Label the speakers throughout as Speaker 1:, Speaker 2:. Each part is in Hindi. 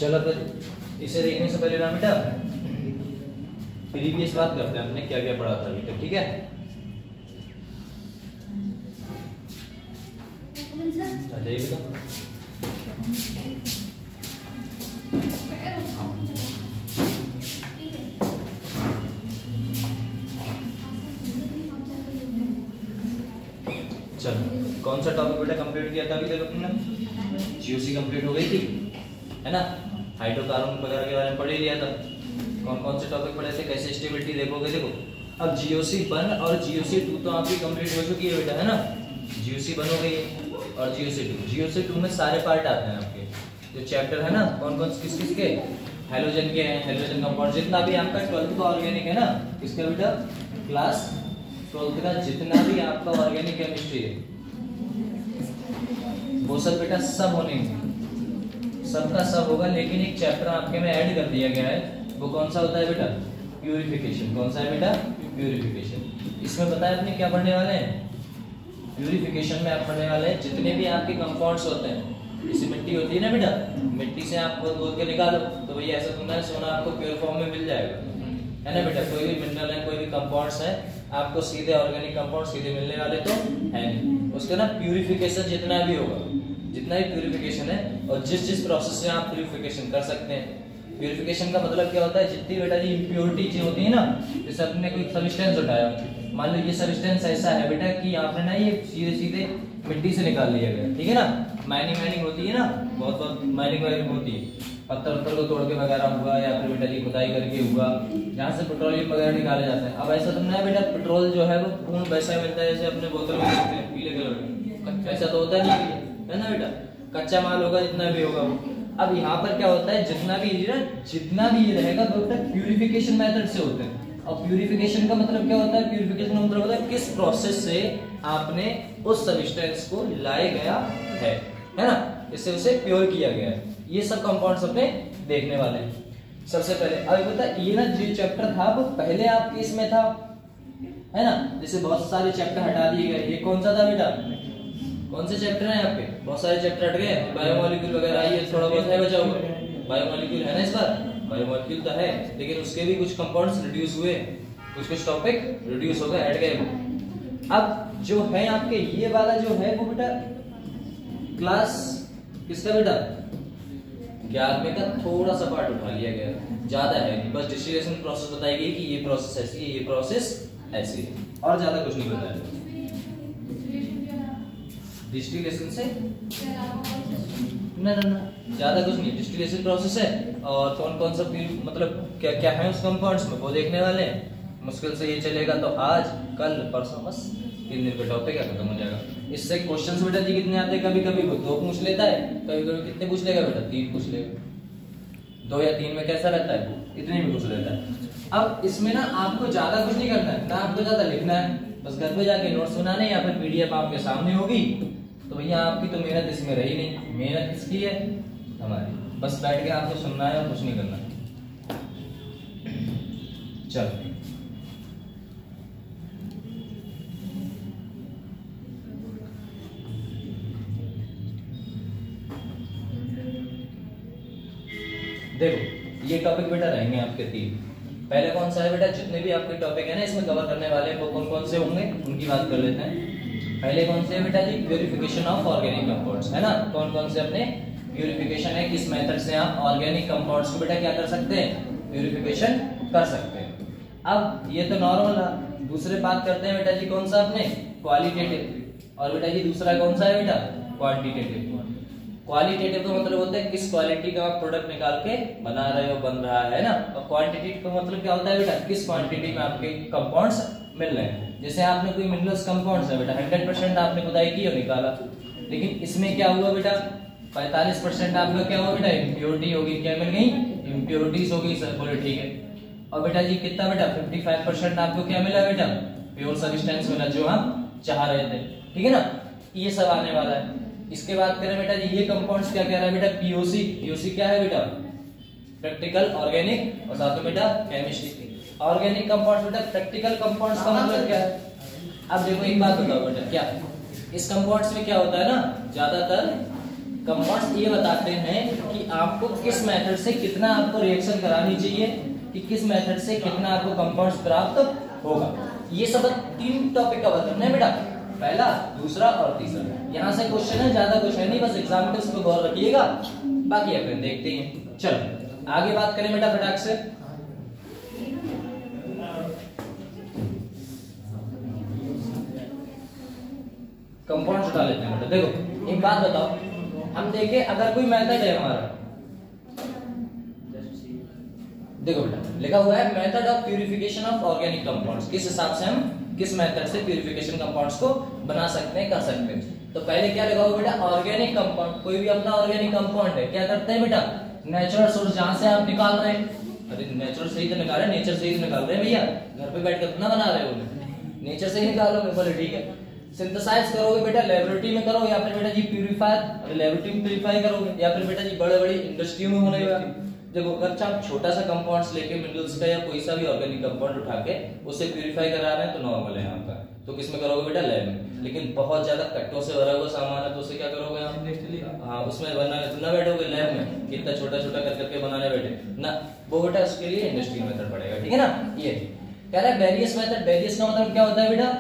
Speaker 1: चलो फिर इसे देखने से पहले ना बेटा प्रीवियस बात करते हैं, हमने क्या क्या पढ़ा था अभी तक, ठीक है। आ जाइए बेटा। चलो कौन सा टॉपिक बेटा कंप्लीट किया था अभी तक अपने? जीओसी कंप्लीट हो गई थी, है ना। हाइड्रोकार्बन वगैरह के बारे में पढ़ ही लिया था। कौन कौन से टॉपिक पढ़े थे, कैसे स्टेबिलिटी देखोगे। देखो अब जीओसी 1 और जीओसी 2 तो आपकी कंप्लीट हो चुकी है बेटा, है ना। जीओसी 1 हो गई है और जीओसी 2। जीओसी 2 में सारे पार्ट आते हैं आपके, जो चैप्टर है ना, कौन कौन किस किस के, हेलोजन के हैं, हेलोजन कंपाउंड, जितना भी आपका 12th का ऑर्गेनिक है ना, इसका बेटा क्लास 12th का जितना भी आपका ऑर्गेनिक केमिस्ट्री है वो सब बेटा सब होने सबका सब होगा। लेकिन एक चैप्टर आपके में ऐड कर दिया गया है, वो कौन सा होता है बेटा? प्यूरिफिकेशन। कौन सा है बेटा? प्यूरिफिकेशन। इसमें पता है अपने क्या पढ़ने वाले हैं? प्यूरिफिकेशन में आप पढ़ने वाले हैं जितने भी आपके कंपाउंड्स होते हैं, जैसे मिट्टी होती है ना बेटा, मिट्टी से आपको धो के निकालो तो भैया ऐसा सुनना है, सोना आपको प्योर फॉर्म में मिल जाएगा, है ना बेटा। कोई भी मिनरल है, कोई भी कंपाउंड्स है, आपको सीधे ऑर्गेनिक कंपाउंड सीधे मिलने वाले तो है नहीं। उसका ना प्यूरिफिकेशन जितना भी होगा, जितना भी प्यूरिफिकेशन है, और जिस जिस प्रोसेस से आप प्यूरिफिकेशन कर सकते हैं। प्यूरिफिकेशन का मतलब क्या होता है? जितनी बेटा जी इम्प्योरिटी चीज होती है ना, जैसे अपने कोई सब्सटेंस उठाया, मान लो ये सब्सटेंस ऐसा है बेटा कि आपने ना ये सीधे सीधे मिट्टी से निकाल लिया गया, ठीक है ना। माइनिंग होती है ना, बहुत बहुत माइनिंग होती है, पत्थर को तोड़ के वगैरह हुआ, या फिर बेटा जी खुदाई करके हुआ, जहाँ से पेट्रोलियम वगैरह निकाले जाते हैं। अब ऐसा तो नहीं है बेटा, पेट्रोल जो है वो पूर्ण वैसा मिलता है जैसे अपने बोतल में देखते हैं पीले कलर में, ऐसा तो होता नहीं है ना बेटा। कच्चा माल होगा जितना भी होगा वो। अब यहाँ पर क्या होता है, जितना भी ये रहेगा वो बेटा प्यूरिफिकेशन मेथड से होते हैं। और प्यूरिफिकेशन का मतलब क्या होता है? प्यूरिफिकेशन का मतलब होता है किस प्रोसेस से आपने उस सब्सटेंस को लाया गया है ना, इससे उसे प्योर किया गया है। ये सब कंपाउंड्स अपने देखने वाले हैं। सबसे पहले अब बता, ये ना जो चैप्टर था वो पहले आपके इसमें था, है ना। जैसे बहुत सारे चैप्टर हटा दिए गए। ये कौन सा था बेटा? कौन से चैप्टर हैं आपके? बहुत सारे चैप्टर हट गए। बायोमोलिक्यूल वगैरह आई है, थोड़ा बहुत है बचा हुआ। बायोमोलिक्यूल है ना इस बार, बायोमोलिक्यूल तो है, लेकिन उसके भी कुछ कंपाउंड्स रिड्यूस हुए, कुछ टॉपिक रिड्यूस हो गए, हट गए। अब जो है आपके ये वाला जो है वो बेटा क्लास किसका बेटा? 11वें का थोड़ा सा पार्ट उठा लिया गया, ज्यादा है नहीं, बस डिस्टिलेशन प्रोसेस बताई गई कि ये प्रोसेस ऐसी है, ये प्रोसेस ऐसी है, और ज्यादा कुछ नहीं बताया। डिस्टिलेशन से ना ज्यादा कुछ नहीं, डिस्टिलेशन प्रोसेस है, और कौन कौन सा मतलब क्या क्या है उस कंपाउंड्स में वो देखने वाले हैं। मुश्किल से ये चलेगा तो आज कल परसों, बस 3 दिन का टॉपिक है, खत्म हो जाएगा। इससे क्वेश्चंस बेटा जी कितने आते हैं? कभी कभी वो 2 पूछ लेता है, कभी कभी कितने पूछ लेगा बेटा? 3 पूछ लेगा। 2 या 3 में कैसा रहता है, इतने भी पूछ लेता है। अब इसमें ना आपको ज्यादा कुछ नहीं करना है, ना आपको ज्यादा लिखना है, बस घर पे जाके नोट्स बनाने, या फिर पीडीएफ आपके सामने होगी तो भैया आपकी तो मेहनत इसमें रही नहीं। मेहनत किसकी है? हमारी। बस बैठ के आपको सुनना है और कुछ नहीं करना। चलो देखो, ये टॉपिक बेटा रहेंगे आपके 3। पहले कौन सा है बेटा? जितने भी आपके टॉपिक है ना इसमें कवर करने वाले वो कौन कौन से होंगे उनकी बात कर लेते हैं। पहले कौन से है बेटा जी? प्यूरिफिकेशन ऑफ ऑर्गेनिक कंपाउंड्स, है ना। कौन कौन से अपने प्यूरिफिकेशन है, किस मेथड से आप ऑर्गेनिक कंपाउंड्स को बेटा क्या कर सकते हैं? प्यूरिफिकेशन कर सकते हैं। अब ये तो नॉर्मल है। दूसरे बात करते हैं बेटा जी कौन सा अपने? क्वालिटेटिव। और बेटा जी दूसरा कौन सा है बेटा? क्वांटिटेटिव। क्वालिटेटिव का मतलब होता है किस क्वालिटी का आप प्रोडक्ट निकाल के बना रहे हो, बन रहा है ना। और क्वांटिटेटिव का मतलब क्या होता है बेटा? किस क्वांटिटी में आपके कंपाउंड्स मिल रहे हैं। जैसे आपने कोई मिनरल्स कंपाउंड्स है बेटा 100% आपने खुदाई की और निकाला, लेकिन इसमें क्या हुआ बेटा? 45% आपका क्या हुआ बेटा? इम्प्योरिटी होगी। क्या मिल गई? इम्प्योरिटीज हो गई सर, बोले ठीक है। और बेटा जी कितना बेटा? 55% आपको क्या मिला बेटा? प्योर सब्सटेंस मिला, जो हम चाह रहे थे, ठीक है ना। ये सब आने वाला है। इसके बाद करें बेटा जी ये कंपाउंड्स क्या कह रहा है बेटा? पीओसी। पीओसी क्या है बेटा? प्रैक्टिकल ऑर्गेनिक, और साथ में बेटा केमिस्ट्री। ऑर्गेनिक कंपाउंड्स बेटा प्रैक्टिकल कंपाउंड्स का मतलब क्या है? अब देखो एक बात बताओ बेटा, क्या इस कंपाउंड्स में क्या होता है ना, ज्यादातर कंपाउंड्स ये बताते हैं कि आपको किस मेथड से कितना आपको रिएक्शन करानी चाहिए, कि किस मेथड से कितना आपको कंपाउंड्स प्राप्त होगा। ये सब 3 टॉपिक कवर करना है बेटा, पहला, दूसरा और तीसरा। यहाँ से क्वेश्चन है, ज्यादा क्वेश्चन नहीं, बस एग्जाम्पल्स पे गौर रखिएगा, बाकी अपन देखते हैं। चलो आगे बात करें बेटा फटाक से। कंपाउंड्स उठा लेते हैं बेटा। देखो एक बात बताओ, हम देखें अगर कोई मेथड है हमारा, देखो बेटा लिखा हुआ है method of purification of organic compounds, किस हिसाब से हम किस मेथड से प्यूरिफिकेशन कंपाउंड्स को बना सकते हैं, कर सकते हैं। तो पहले क्या लगा हुआ बेटा, ऑर्गेनिक कंपाउंड, कोई भी अपना ऑर्गेनिक कंपाउंड है, क्या करते हैं बेटा, नेचुरल सोर्स जहां से आप निकाल रहे हैं, अरे नेचुरल से ही तो निकाल रहे हैं, नेचर से ही निकाल रहे हैं भैया, घर पे बैठ कर ना बना रहे हो, नेचर से ही निकालोगे, बोले ठीक है। सिंथेसाइज करोगे बेटा लेबोरेटरी में करो, या फिर बेटा जी प्यूरिफायर लेबोरेटरी में प्यूरिफाई करोगे, या फिर बेटा जी बड़े बड़ी इंडस्ट्री में होने वाला। देखो अगर आप छोटा सा कंपाउंड्स लेके मिनरल्स का या कोई सा भी ऑर्गेनिक कंपाउंड उठा के उसे प्यूरिफाई करा रहे हैं तो नॉर्मल है आपका, तो किसमें करोगे बेटा, लैब में। लेकिन बहुत ज्यादा कट्टों से भरा हुआ सामान है तो उसे क्या करोगे आप, हाँ उसमें बनाने तो ना बैठोगे लैब में, कितना छोटा छोटा कर करके बनाने बैठे ना, वो बेटा उसके लिए इंडस्ट्रियल मेथड पड़ेगा, ठीक है ना। ये कह रहा है वेरियस मेथड, वेरियस का मतलब क्या होता है बेटा,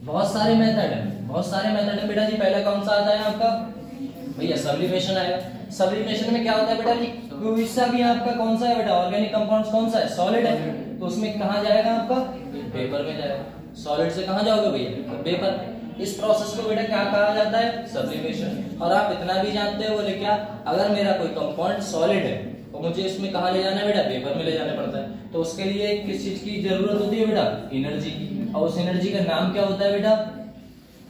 Speaker 1: बहुत सारे मेथड है, बहुत सारे मेथड है बेटा जी। पहला कौन सा आता है आपका भैया, सब्लिमेशन आएगा। सब्लिमेशन में क्या होता है बेटा जी, कोई सा भी आपका कौन सा है बेटा, ऑर्गेनिक कंपाउंड्स कौन सा है, सॉलिड है, तो उसमें कहां जाएगा आपका, पेपर में जाएगा। सॉलिड से कहां जाओगे भैया, पेपर। इस प्रोसेस को बेटा क्या कहा जाता है, सब्लिमेशन। और आप इतना भी जानते हो, बोले क्या, अगर मेरा कोई कंपाउंड सॉलिड है तो मुझे इसमें कहां ले जाना है बेटा, पेपर में ले जाना पड़ता है। तो उसके लिए किस चीज की जरूरत होती है बेटा, एनर्जी की। और उस एनर्जी का नाम क्या होता है बेटा,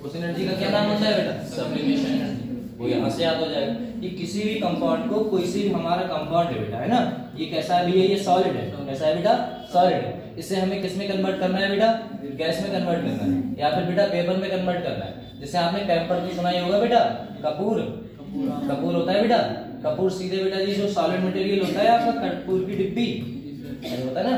Speaker 1: उस एनर्जी का क्या नाम होता है बेटा, सब्लिमेशन एनर्जी। वो यहाँ से याद हो जाएगा कि किसी भी कंपाउंड को, कोई सी भी हमारा कंपाउंड है बेटा, है ना, ये कैसा है भैया, ये सॉलिड है, कैसा है बेटा, सॉलिड है। इसे हमें किस में कन्वर्ट करना है बेटा, गैस में कन्वर्ट करना है, या फिर बेटा पेपर में कन्वर्ट करना है। जैसे आपने पेपर की सुनाई होगा बेटा, कपूर, कपूर होता है बेटा, कपूर सीधे बेटा जी जो सॉलिड मटेरियल होता है आपका, कपूर की डिब्बी होता है ना,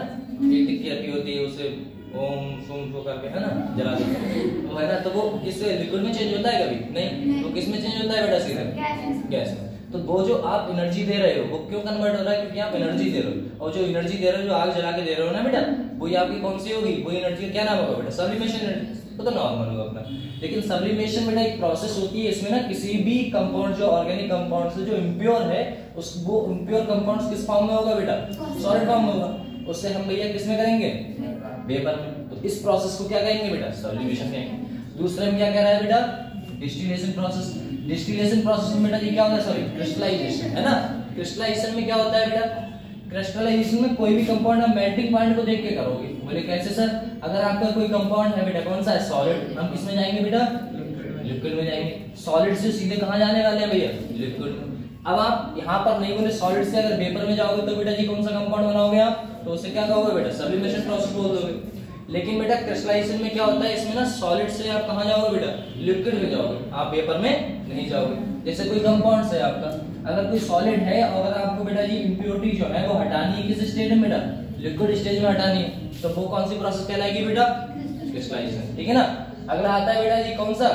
Speaker 1: एक टिक्की रखी होती है, उसे ओम सोम सो करके है ना जला देते हैं, तो है ना, तो वो किससे लिक्विड में चेंज होता है कभी नहीं, तो किस में चेंज होता है बेटा, सीधा गैस में। तो वो जो आप एनर्जी दे रहे हो वो क्यों कन्वर्ट हो रहा है, क्योंकि आप एनर्जी दे रहे हो, और जो एनर्जी दे रहे हो, जो आग जला के दे रहे हो ना बेटा, वही आपकी कौन सी होगी, वही एनर्जी का क्या नाम होगा बेटा, सब्लिमेशन एनर्जी। तो नॉर्मल होगा अपना। लेकिन सब्लिमेशन बेटा एक प्रोसेस होती है, इसमें ना किसी भी कंपाउंड जो ऑर्गेनिक कंपाउंड से जो इम्प्योर है, उस वो इम्प्योर कंपाउंड किस फॉर्म में होगा बेटा, सॉलिड फॉर्म में होगा, उससे हम भैया किस में करेंगे, पेपर में। तो इस प्रोसेस को क्या कहेंगे बेटा, सब्लिमेशन कहेंगे। दूसरे में क्या कह रहा है बेटा, डिस्टिलेशन प्रोसेस। डिस्टिलेशन प्रोसेस में बेटा जी क्या होता है, सॉरी क्रिस्टलाइजेशन, है ना। क्रिस्टलाइजेशन में क्या होता है बेटा, क्रिस्टलाइजेशन में कोई भी कंपाउंड आप मेल्टिंग पॉइंट को देख के करोगे। बोले कैसे सर, अगर आपका कोई कंपाउंड है बेटा, कौन सा है, सॉलिड, हम किस में जाएंगे बेटा, लिक्विड में जाएंगे। सॉलिड से सीधे कहां जाने वाले हैं भैया, लिक्विड में। अब आप यहाँ पर नहीं बोले सॉलिड से अगर वेपर में जाओगे तो बेटा जी कौन सा कंपाउंड बनाओगे आप, तो उससे क्या कहोगे बेटा, सब्लिमेशन प्रोसेस बोल दोगे। लेकिन बेटा क्रिस्टलाइजेशन में क्या होता है, इसमें ना सॉलिड से आप कहां जाओगे बेटा, लिक्विड में जाओगे, आप वेपर में नहीं जाओगे। जैसे कोई कंपाउंड है आपका, अगर कोई सॉलिड है और अगर आपको बेटा जी इंप्योरिटी जो है वो हटानी है, किस स्टेज में बेटा, लिक्विड स्टेज में हटानी है, तो वो कौन सी प्रोसेस कहलाएगी बेटा, क्रिस्टलाइजेशन, ठीक है ना। अगला आता है बेटा जी कौन सा,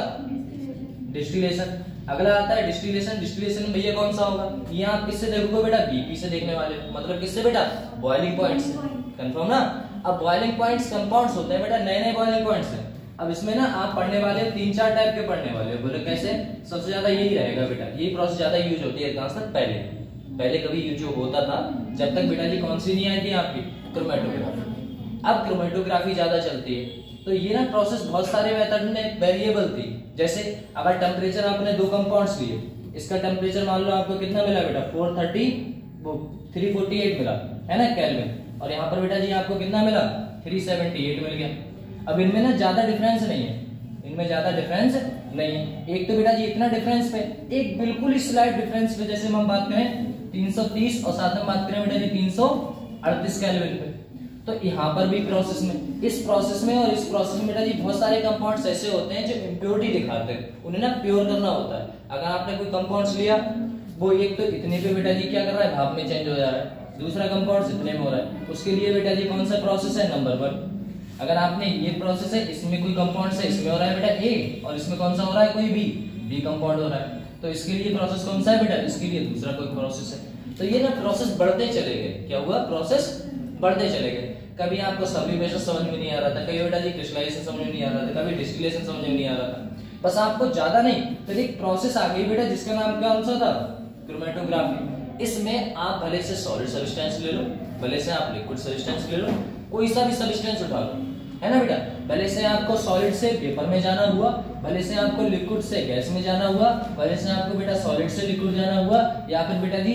Speaker 1: डिस्टिलेशन। अगला आता है डिस्टिलेशन। डिस्टिलेशन भैया कौन सा होगा, ये आप किससे देखोगे बेटा, बीपी से देखने वाले, मतलब किससे बेटा, बॉइलिंग पॉइंट से, कंफर्म ना। अब बॉइलिंग पॉइंट्स कंपाउंड्स होते हैं बेटा, नए नए बॉइलिंग पॉइंट्स हैं। अब इसमें ना आप पढ़ने वाले 3-4 टाइप के पढ़ने वाले, बोले कैसे, सबसे ज्यादा यही रहेगा बेटा, यही प्रोसेस ज्यादा यूज होती है एडवांस तक। पहले कभी यूज होता था जब तक बेटा जी कौन सी नहीं आई थी आपकी, क्रोमेटोग्राफी। अब क्रोमेटोग्राफी ज्यादा चलती है, तो ये ना प्रोसेस बहुत सारे मेथड में वेरिएबल थी। जैसे अगर टेम्परेचर आपने 2 कंपाउंड्स लिए, इसका टेम्परेचर मान लो आपको कितना मिला बेटा, 348 मिला, है ना केल्विन, और यहाँ पर बेटा जी आपको कितना मिला, 378 मिल गया। अब इनमें ना ज्यादा डिफरेंस नहीं है, इनमें ज्यादा डिफरेंस नहीं है। एक तो बेटा जी इतना डिफरेंस पे, एक बिल्कुल ही स्लाइट डिफरेंस पे, जैसे हम बात करें 330 और साथ में बात करें बेटा जी 338 केल्विन पे। तो यहाँ पर भी प्रोसेस में, इस प्रोसेस में और इस प्रोसेस में बेटा जी बहुत सारे कंपाउंड्स ऐसे होते हैं जो इम्प्योरिटी दिखाते हैं, उन्हें ना प्योर करना होता है। अगर आपने कोई कंपाउंड्स लिया, वो एक तो इतने पे बेटा जी क्या कर रहा है, भाप में चेंज हो जा रहा है, दूसरा कंपाउंड इतने में हो रहा है, उसके लिए बेटा जी कौन सा प्रोसेस है, नंबर 1। अगर आपने ये प्रोसेस है, इसमें कोई कंपाउंड है, इसमें हो रहा है बेटा ए, और इसमें कौन सा हो रहा है, कोई बी कंपाउंड हो रहा है, तो इसके लिए प्रोसेस कौन सा है बेटा, इसके लिए दूसरा कोई प्रोसेस है। तो ये ना प्रोसेस बढ़ते चले गए, क्या हुआ, प्रोसेस बढ़ते चले गए। कभी आपको सब्लिमेशन समझ में नहीं आ रहा था, कभी बेटा जी क्रिस्टलाइजेशन समझ में नहीं आ रहा था, कभी डिस्टिलेशन समझ में नहीं आ रहा था। बस आपको ज्यादा नहीं तो एक प्रोसेस आ गई बेटा जिसका नाम कौन सा था, क्रोमेटोग्राफी। इसमें आप भले से सॉलिड सब्सटेंस ले लो, भले से आप लिक्विड सब्सटेंस ले लो, कोई सा भी सब्सटेंस उठा लो, है ना बेटा। भले से आपको सॉलिड से वेपर में जाना हुआ, भले से आपको लिक्विड से गैस में जाना हुआ, भले से आपको बेटा सॉलिड से लिक्विड जाना हुआ, या फिर बेटा जी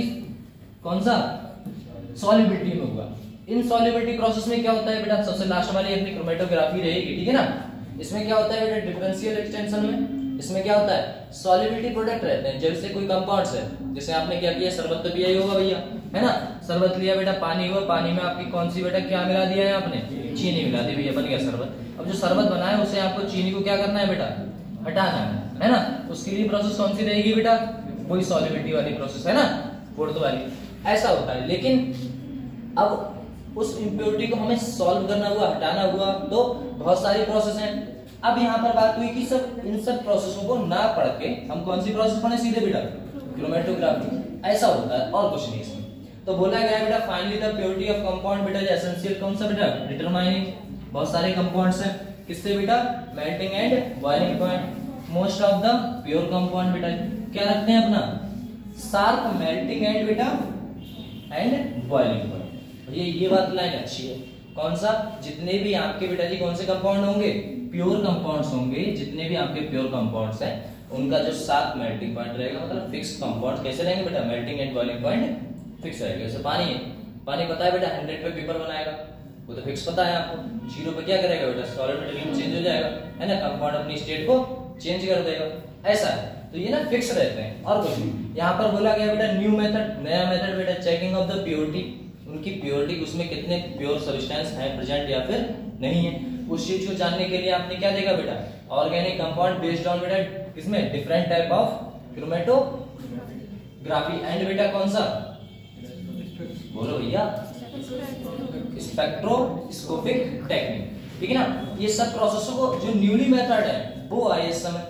Speaker 1: कौन सा सॉलिबिलिटी में हुआ। इन सॉलिबिलिटी प्रोसेस में क्या होता है बेटा, सबसे लास्ट वाली अपनी क्रोमेटोग्राफी रहेगी, ठीक है ना। इसमें क्या होता है बेटा, डिफरेंशियल एक्सटेंशन में इसमें क्या होता है, सॉलिबिलिटी प्रोडक्ट रहते हैं। जैसे कोई कंपाउंड्स है, जैसे आपने क्या किया, शरबत तो पिया ही होगा भैया, है ना। शरबत लिया बेटा, पानी हुआ, पानी में आपकी कौन सी बेटा क्या मिला दिया है आपने, चीनी मिला दी भैया, बन गया शरबत। अब जो शरबत बना है उसे आपको चीनी को क्या करना है बेटा, हटाना है ना। उसके लिए प्रोसेस कौन सी रहेगी बेटा, वही सॉलिबिलिटी वाली प्रोसेस, है ना, फोर्थ वाली। ऐसा होता है। लेकिन अब उस इम्प्योरिटी को हमें सॉल्व करना हुआ, हटाना हुआ, तो बहुत सारी प्रोसेस हैं। अब यहाँ पर बात हुई कि सब इन सब प्रोसेसों को ना पढ़ के हम कौन सी प्रोसेस पढ़े, सीधे बेटा क्रोमेटोग्राफी। ऐसा होता है और कुछ नहीं इसमें। तो बोला गया बेटा finally the purity of compound बेटा एसेंशियल कौन सा बेटा, डिटरमाइनिंग। बहुत सारे कंपाउंड्स हैं, किससे बेटा, melting and boiling point. Most of the pure compound बेटा क्या रखते हैं अपना, शार्प मेल्टिंग एंड बेटा एंड बॉइलिंग पॉइंट। ये बात लाइन अच्छी है। कौन सा, जितने भी आपके बेटा जी कौन से कंपाउंड होंगे, प्योर कंपाउंड्स होंगे, जितने भी आपके प्योर कंपाउंड्स हैं उनका जो शार्प मेल्टिंग पॉइंट रहेगा, मतलब फिक्स कंपाउंड कैसे रहेंगे बेटा, melting and boiling point fix रहेगा। जैसे पानी है, पानी पता है बेटा 100 पे पेपर बनाएगा, वो तो फिक्स पता है आपको। 0 पे क्या करेगा बेटा, सॉलिड मटेरियल चेंज हो जाएगा, है ना, कंपाउंड अपनी स्टेट को चेंज कर देगा। ऐसा है, तो ये ना फिक्स रहते हैं और कुछ नहीं। यहाँ पर बोला गया बेटा न्यू मेथड, नया मेथड बेटा चेकिंग ऑफ द प्योरिटी, उनकी प्योरिटी, उसमें कितने प्योर सब्सटेंस है प्रेजेंट या फिर नहीं है, उस चीज को जानने के लिए आपने क्या देखा बेटा, ऑर्गेनिक कंपाउंड बेस्ड ऑन बेटा किसमें, different type of chromatography and बेटा कौन सा, बोलो भैया, स्पेक्ट्रोस्कोपिक टेक्निक, ठीक है ना। ये सब प्रोसेसों को जो न्यूली मेथड है वो आए इस समय,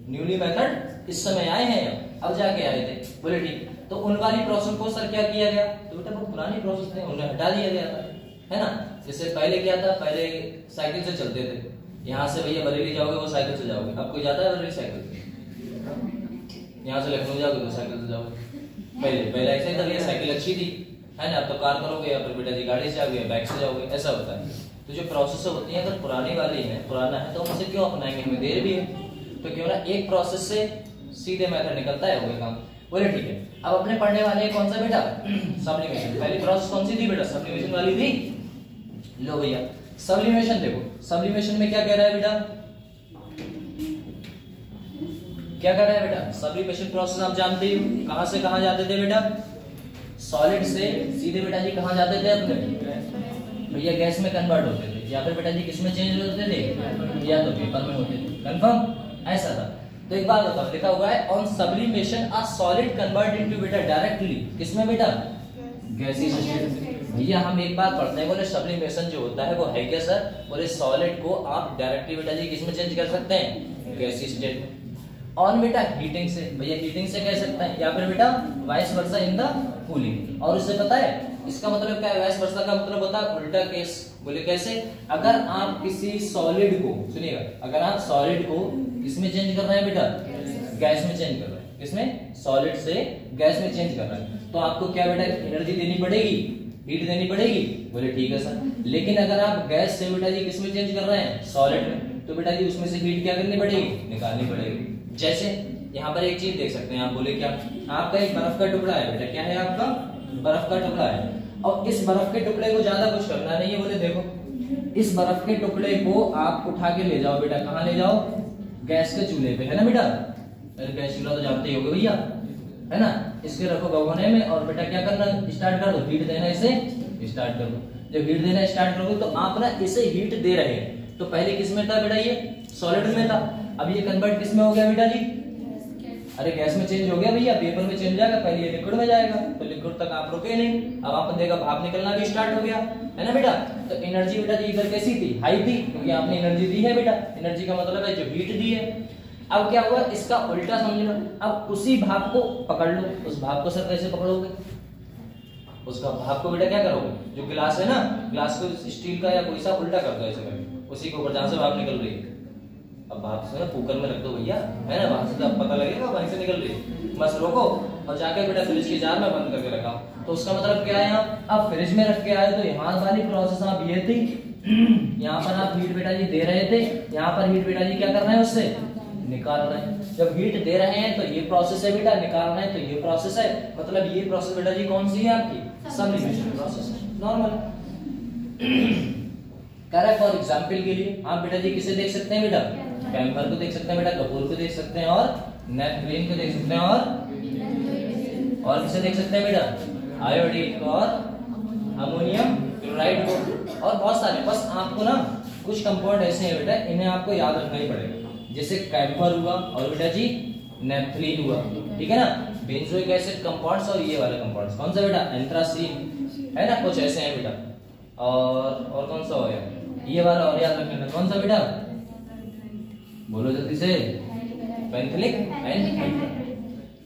Speaker 1: न्यूली मेथड इस समय आए हैं, अब जाके आए थे, बोले ठीक। तो उन वाली प्रोसेस को सर क्या किया गया, तो बेटा वो पुरानी प्रोसेस थे उन्हें हटा दिया गया था, है ना। जैसे पहले क्या था, पहले साइकिल से चलते थे, यहाँ से भैया बरेली जाओगे वो साइकिल से जाओगे, अब कोई जाता है बरेली साइकिल से, यहाँ से लखनऊ जाओगे तो साइकिल से जाओगे। पहले ऐसा ही था भैया, साइकिल अच्छी थी, है ना, अब तो कार करोगे या फिर बेटा जी गाड़ी से आओगे, बाइक से जाओगे, ऐसा होता है। तो जो प्रोसेस होती है अगर पुरानी वाली है, पुराना है, तो हम उसे क्यों अपनाएंगे, हमें देर भी है, तो क्यों ना एक प्रोसेस से सीधे मेथड निकलता है, वो काम। बोले ठीक है। अब अपने पढ़ने वाले हैं कौन सा बेटा, सब्लिमेशन। पहली प्रोसेस कौन सी थी बेटा, सब्लिमेशन वाली थी। लो भैया सब्लिमेशन देखो, सब्लिमेशन में क्या कह रहा है बेटा, क्या कर रहा है बेटा, सब्लिमेशन प्रोसेस आप जानते ही, कहां से कहां जाते थे बेटा, सॉलिड से सीधे बेटा जी कहां जाते थे अपने, भैया गैस में कन्वर्ट होते थे, या फिर बेटा जी किसमें चेंज होते थे, या तो वेपर में होते थे, कंफर्म, ऐसा था। तो एक बात बताओ, लिखा हुआ है on sublimation a solid convert into बेटा डायरेक्टली, किसमें बेटा, गैसीय स्टेट में। भैया हम एक बात पढ़ते हैं, बोले सब्लिमेशन जो होता है वो है क्या सर, बोले सॉलिड को आप डायरेक्टली बेटा जी किसमें चेंज कर सकते हैं, गैसीय स्टेट में। ऑन बेटा हीटिंग से, भैया हीटिंग से कह सकते हैं, या फिर बेटा vice versa in the cooling. और उससे पता है इसका मतलब क्या है, वाइस वर्सा का मतलब होता है उल्टा केस। बोले कैसे, अगर आप किसी सॉलिड को, सुनिएगा, अगर आप सॉलिड को किसमें चेंज कर रहे हैं बेटा, गैस में चेंज कर रहे हैं, किसमें, सॉलिड से गैस में चेंज कर रहे हैं, तो आपको क्या बेटा एनर्जी देनी पड़ेगी, हीट देनी पड़ेगी। बोले ठीक है सर, लेकिन अगर आप गैस से बेटा जी किसमें चेंज कर रहे हैं, सॉलिड में, तो बेटा जी उसमें से हीट क्या करनी पड़ेगी, निकालनी पड़ेगी। जैसे यहाँ पर एक चीज देख सकते हैं आप, बोले क्या, आपका एक बर्फ का टुकड़ा है बेटा, क्या है आपका, बर्फ का टुकड़ा है, और इस बर्फ के टुकड़े को ज्यादा कुछ करना नहीं है। बोले देखो, इस बर्फ के टुकड़े को आप उठा के ले जाओ बेटा, कहाँ ले जाओ, गैस के चूल्हे पे, है ना बेटा, गैस चूल्हा तो जानते ही होगे भैया, है ना। इसके रखो भगोने में, और बेटा क्या करना स्टार्ट कर दो, हीट देना इसे स्टार्ट कर दो। जब हीट देना स्टार्ट करोगे तो आप ना इसे हीट दे रहे हैं, तो पहले किस में था बेटा, ये सॉलिड में था, अब ये कन्वर्ट किस में हो गया बेटा जी, अरे गैस में चेंज हो गया भैया, पेपर में चेंज जाएगा, पहले ये लिक्विड में जाएगा, तो लिक्विड तक आप रुके नहीं, अब आपने देखा भाप निकलना भी स्टार्ट हो गया, है ना बेटा। तो एनर्जी बेटा जी इधर कैसी थी, हाई थी, क्योंकि आपने एनर्जी दी है बेटा, एनर्जी का मतलब है जो हीट दी है। अब क्या हुआ, इसका उल्टा समझ लो। अब उसी भाप को पकड़ लो, उस भाप को सर कैसे पकड़ोगे, उसका भाप को बेटा क्या करोगे, जो गिलास है ना, गिलास को स्टील का या कोई सा उल्टा कर दो ऐसे करके, उसी के ऊपर जहां से भाप निकल रही है। अब भाप से ना कुकर में रख दो भैया, है ना, वहां से तो पता लगेगा वहीं से निकल रही है। बस रोको और जाके बेटा फ्रिज के जार में बंद करके रखा। तो उसका मतलब क्या है, आप फ्रिज में रख के आए तो यहाँ वाली प्रोसेस आप ये थी, यहाँ पर आप हीट बेटा जी दे रहे थे, यहाँ पर हीट बेटा जी क्या कर रहे हैं, उससे निकाल रहे हैं। जब हीट दे रहे हैं तो ये प्रोसेस है बेटा, निकाल रहे हैं तो ये प्रोसेस है। मतलब ये प्रोसेस बेटा जी कौन सी है आपकी, सब्लिमेशन प्रोसेस, नॉर्मल। कह रहा है फॉर एग्जांपल के लिए आप बेटा जी किसे देख सकते हैं बेटा, कैम्फर को देख सकते हैं बेटा, कपूर को देख सकते हैं और नेपथलीन को देख सकते हैं और किसे देख सकते हैं बेटा, आयोडीन को और अमोनियम क्लोराइड को और बहुत सारे। बस आपको ना कुछ कंपाउंड ऐसे हैं बेटा, इन्हें आपको याद रखना ही पड़ेगा। जैसे कैम्फर हुआ और बेटा जी नेपथलीन हुआ, ठीक है ना, बेंजोइक एसिड कंपाउंड्स और ये वाले कंपाउंड्स कौन सा बेटा, एंथ्रासीन, है ना, कुछ ऐसे हैं बेटा। और कौन सा हो गया, ये वाला और याद रखना कौन सा बेटा, बोलो जल्दी से, पेंथिलिक एंड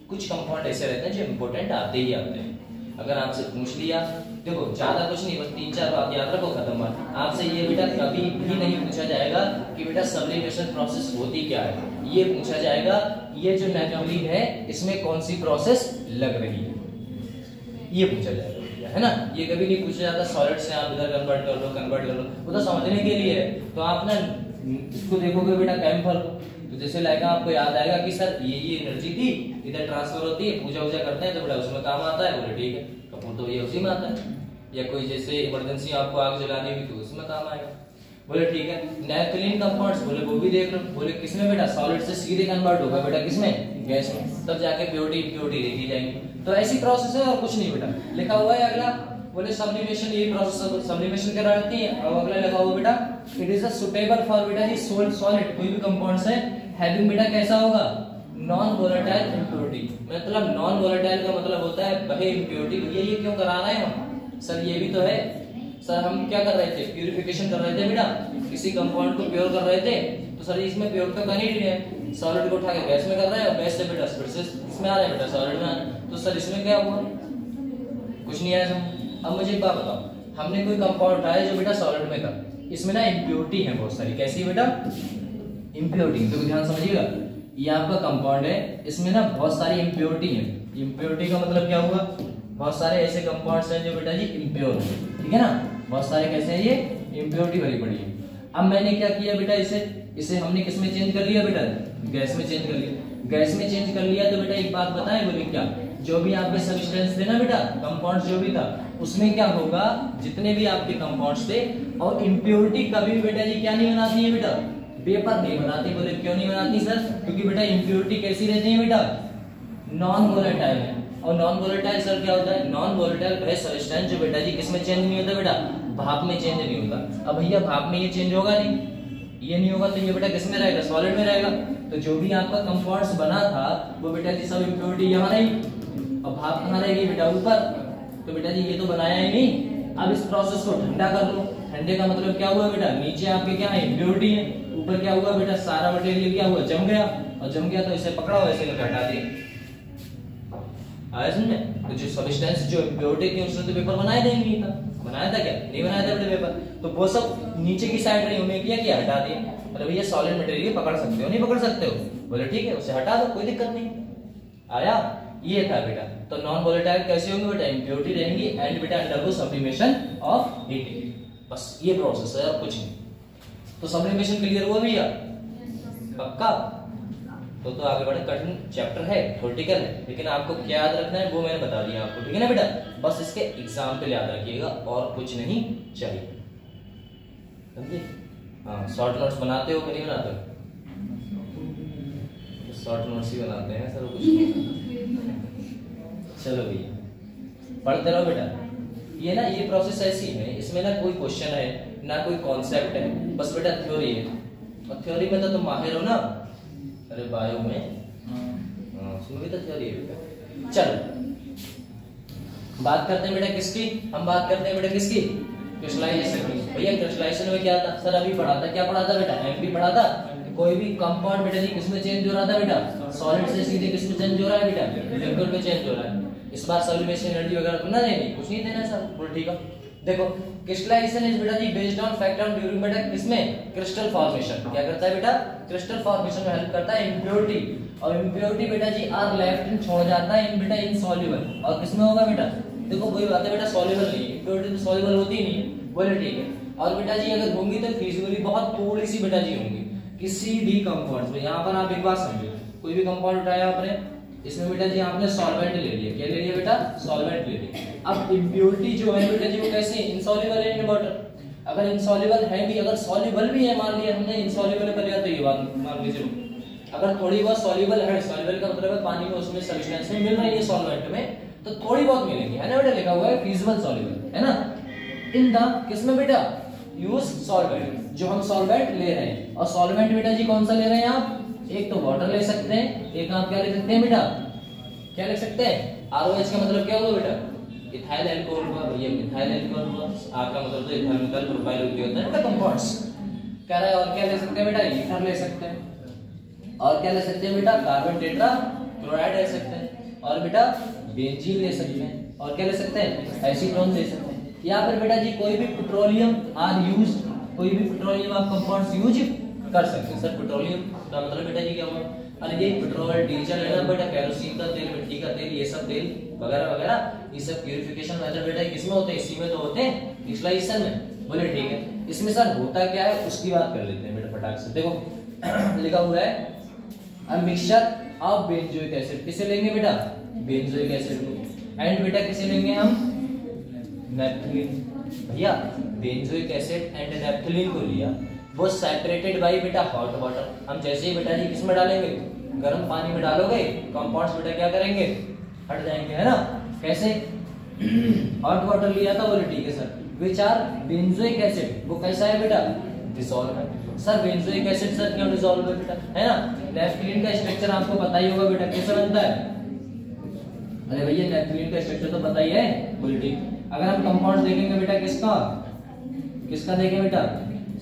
Speaker 1: कुछ कंपाउंड ऐसे रहते हैं जो इंपॉर्टेंट आते ही आते हैं। अगर आपसे पूछ लिया, देखो ज्यादा कुछ नहीं, बस 3-4 बात याद रखो, खत्म बात। आपसे ये बेटा कभी भी नहीं पूछा जाएगा कि बेटा सब्लिमेशन प्रोसेस होती क्या है, ये पूछा जाएगा ये जो नेपथलीन है इसमें कौन सी प्रोसेस लग रही है, ये पूछा जाएगा, है ना। ये कभी नहीं पूछा जाता सॉलिड से आप इधर कन्वर्ट कर लो, वो तो समझने के लिए है। तो आप ना इसको देखोगे बेटा कैम्फर को, तो जैसे लगेगा आपको याद आएगा कि सर ये एनर्जी थी इधर ट्रांसफर होती है, पूजा वूजा करते हैं तो बेटा उसमें काम आता है, बोले ठीक है। कपूर तो ये उसी में आता है, या कोई जैसे इमरजेंसी आपको आग जलानी हुई तो उसमें काम आएगा, बोले ठीक है। नेपथलीन कंपाउंड्स बोले वो भी देख लो, बोले किसमें बेटा, सॉलिड से सीधे कन्वर्ट होगा बेटा किसमें, गैस में, तब जाके प्योरिटी इम्प्योरिटी देखी जाएंगी। तो ऐसी प्रोसेस है और कुछ नहीं बेटा। लिखा हुआ है अगला, बोले सब्लिमेशन, ये प्रोसेस सब्लिमेशन करा रहती है। और अगला लगा हुआ बेटा, it is a suitable for बेटा जी सॉलिड, कोई भी कंपाउंड्स है हैविंग बेटा कैसा होगा, नॉन वोलेटाइल इम्प्योरिटी। मतलब नॉन वोलेटाइल का मतलब होता है बहे इम्प्योरिटी। भैया ये क्यों करा रहे हैं हम, सर ये भी तो है सर, हम क्या कर रहे थे, प्यूरिफिकेशन कर रहे थे बेटा, किसी कंपाउंड को प्योर कर रहे थे। तो सर इसमें प्योर तो कर ही नहीं है, सॉलिड को उठा के गैस में कर रहे हैं और गैस से बेटा इसमें आ रहे हैं बेटा सॉलिड में। तो सर इसमें क्या हुआ, कुछ नहीं आया। अब मुझे एक बात बताओ, हमने कोई कंपाउंड उठाया जो बेटा सॉलिड में था, इसमें ना इम्प्योरिटी है बहुत सारी, कैसी बेटा, इम्प्योरिटी। तो ध्यान समझिएगा, ये आपका कंपाउंड है, इसमें ना बहुत सारी इम्प्योरिटी है। इम्प्योरिटी का मतलब क्या हुआ, बहुत सारे ऐसे कंपाउंड्स हैं जो बेटा जी इम्प्योर है, ठीक है ना, बहुत सारे कैसे हैं, ये इम्प्योरिटी भरी पड़ी है। अब मैंने क्या किया बेटा, इसे हमने किस में चेंज कर लिया बेटा, गैस में चेंज कर लिया। गैस में चेंज कर लिया तो बेटा एक बात बताएं, बोले क्या, जो भी आपके सब्सटेंस थे ना बेटा, कंपाउंड्स जो भी था, उसमें क्या होगा, जितने भी आपके कंपाउंड्स थे, और इम्प्योरिटी कभी बेटा जी क्या नहीं बनाती है बेटा, वेपर नहीं बनाती। बोले क्यों नहीं बनाती सर, क्योंकि बेटा इम्प्योरिटी कैसी रहती है बेटा, नॉन वोलेटाइल है। और नॉन वोलेटाइल सर क्या होता है, नॉन वोलेटाइल वह सब्सटेंस जो बेटा जी किसमें चेंज नहीं होता बेटा, भाप में चेंज नहीं होता। अब भैया भाप में ये चेंज होगा नहीं, ये नहीं होगा, तो ये बेटा किसमें रहेगा, सॉलिड में रहेगा। तो जो भी आपका कंपाउंड्स बना था वो बेटा जी सब इम्प्योरिटी यहाँ रही, और भाप कहाँ रहेगी बेटा, ऊपर। तो बेटा जी ये तो बनाया ही नहीं। अब इस प्रोसेस को ठंडा कर लो। ठंडे का मतलब क्या हुआ बेटा, नीचे आपके क्या है, इम्प्योरिटी है, ऊपर क्या हुआ बेटा, सारा मटेरियल क्या हुआ, जम गया। और जम गया तो इसे पकड़ा हुआ ऐसे करके हटा दिया, आया समझे। तो जो सब्सटेंस जो इम्प्योरिटी थी उसने तो पेपर बनाया नहीं था, बनाया था क्या, नहीं बनाया था बेटा पेपर। तो वो सब नीचे की साइड रही, उन्हें किया हटा दिया। मतलब भैया सॉलिड मटेरियल पकड़ सकते हो, नहीं पकड़ सकते हो, बोले ठीक है उसे हटा दो, कोई दिक्कत नहीं। आया, ये था बेटा। तो नॉन वोलेटाइल कैसे होंगे बेटा, इम्प्योरिटी रहेंगी एंड बेटा अंडरगो सब्लिमेशन ऑफ हीटिंग। बस ये प्रोसेस है और कुछ नहीं। तो सब्लिमेशन क्लियर हुआ भैया, पक्का। तो आगे बढ़े, कठिन चैप्टर है, थ्योरेटिकल है, लेकिन आपको क्या याद रखना है वो मैंने बता दिया आपको, ठीक है ना बेटा। बस इसके एग्जाम्पल याद रखिएगा और कुछ नहीं चाहिए, समझे। हाँ, शॉर्ट नोट्स बनाते हो कि नहीं बनाते हो, शॉर्ट नोट्स ही बनाते हैं सर, कुछ चलो भैया पढ़ते रहो बेटा। ये ना ये प्रोसेस ऐसी है, इसमें ना कोई क्वेश्चन है ना कोई कॉन्सेप्ट है, बस बेटा थ्योरी है। और थ्योरी में तो तुम माहिर हो ना, अरे बायो में उसमें भी तो थ्योरी है बेटा। चलो बात करते हैं बेटा किसकी, हम बात करते हैं बेटा किसकी, क्रिस्टलाइजेशन की। भैया क्रिस्टलाइजेशन में क्या था सर, अभी पढ़ा था, क्या पढ़ा था बेटा, एमपी पढ़ा था, कोई भी कंपाउंड बेटा जी किसमें चेंज हो रहा था बेटा, सॉलिड से सीधे किसमें चेंज हो रहा है बेटा, लिक्विड में चेंज हो रहा है। इस बार सॉल्यूशन एनर्जी वगैरह तो ना देनी, कुछ नहीं देना सर, बोल ठीक है। देखो क्रिस्टलाइजेशन इज बेटा जी based on fact on during बेटा किसमें, क्रिस्टल फॉर्मेशन। क्या करता है बेटा, क्रिस्टल फॉर्मेशन में हेल्प करता है। इम्प्योरिटी, और इम्प्योरिटी बेटा जी आर लेफ्ट इन, छोड़ जाता है इन बेटा इनसॉल्युबल, और किसमें होगा बेटा, देखो वही बात है बेटा, सॉल्युबल नहीं है, इम्प्योरिटी तो सॉल्युबल होती ही नहीं है, बोले ठीक है। और बेटा जी अगर होंगी तो फिजिकली बहुत थोड़ी सी बेटा जी होंगी किसी भी कंपाउंड में। यहाँ पर आप एक बात समझो, कोई भी कंपाउंड उठाया आपने, इसमें बेटा जी आपने सॉल्वेंट ले लिया, क्या ले लिया बेटा, सॉल्वेंट ले लिया। अब इम्प्योरिटी जो है बेटा जी वो कैसी है, इनसॉल्युबल है इन वाटर। अगर इनसॉल्युबल है भी, अगर सॉल्युबल भी है, मान लिया हमने इनसॉल्युबल कर लिया, तो ये बात मान लीजिए अगर थोड़ी बहुत सॉल्युबल है, सॉल्युबल का मतलब है पानी में उसमें सब्सटेंस में मिल रही है सॉल्वेंट में, तो थोड़ी बहुत मिलेंगी, है ना बेटा, लिखा हुआ है फिजिबल सॉल्युबल, है ना। इन द किसमें बेटा, यूज सॉल्वेंट, जो हम सॉल्वेंट ले रहे हैं। और सॉल्वेंट बेटा जी कौन सा ले रहे हैं आप, एक तो वाटर ले सकते हैं, एक आप क्या ले सकते हैं बेटा, क्या लिख सकते हैं, ROH का मतलब क्या हुआ बेटा, इथाइल अल्कोहल हुआ, भैया इथाइल अल्कोहल हुआ, आपका मतलब तो इथाइल अल्कोहल प्रोफाइल होता है बेटा कंपाउंड्स। कह रहा है और क्या ले सकते हैं बेटा, ईथर ले सकते हैं, और क्या ले सकते हैं बेटा, कार्बन टेट्रा क्लोराइड ले सकते हैं, और बेटा बेंजीन ले सकते हैं, और क्या ले सकते हैं, एसीटोन ले सकते हैं। या फिर बेटा जी कोई भी पेट्रोलियम आर यूज, कोई भी पेट्रोलियम आप कंपाउंड्स यूज कर सकते हैं। सर पेट्रोलियम का मतलब बेटा जी क्या हुआ, अरे ये पेट्रोल डीजल है ना बेटा, केरोसिन का तेल, मिट्टी का तेल, ये सब तेल वगैरह वगैरह, ये सब प्यूरिफिकेशन मेथड बेटा किसमें होते हैं, इसी में तो होते हैं, क्रिस्टलाइजेशन में। बोले ठीक है, इसमें सर होता क्या है उसकी बात कर लेते हैं बेटा फटाक से। देखो लिखा हुआ है a mixture of benzoic acid, किसे लेंगे बेटा, बेंजोइक एसिड को, एंड बेटा किसे लेंगे हम, नैप्थलीन। भैया बेंजोइक एसिड एंड नैप्थलीन को लिया, वो सेपरेटेड बाय बेटा हॉट वाटर। हम जैसे ही बेटा जी किसमें डालेंगे, गर्म पानी में डालोगे, कंपाउंड्स बेटा क्या करेंगे, हट जाएंगे, है ना। कैसे, हॉट वाटर लिया था, बोले ठीक है sir. Which are benzoic acid, वो कैसा है बेटा, डिसॉल्व है। सर बेंजोइक एसिड सर क्यों डिसॉल्व है बेटा, है ना। नैप्थलीन का स्ट्रक्चर आपको पता ही होगा बेटा, कैसे बनता है, अरे भैया नैप्थलीन का स्ट्रक्चर तो पता ही है, बोले ठीक। अगर हम कंपाउंड देखेंगे बेटा किसका, किसका देखें बेटा,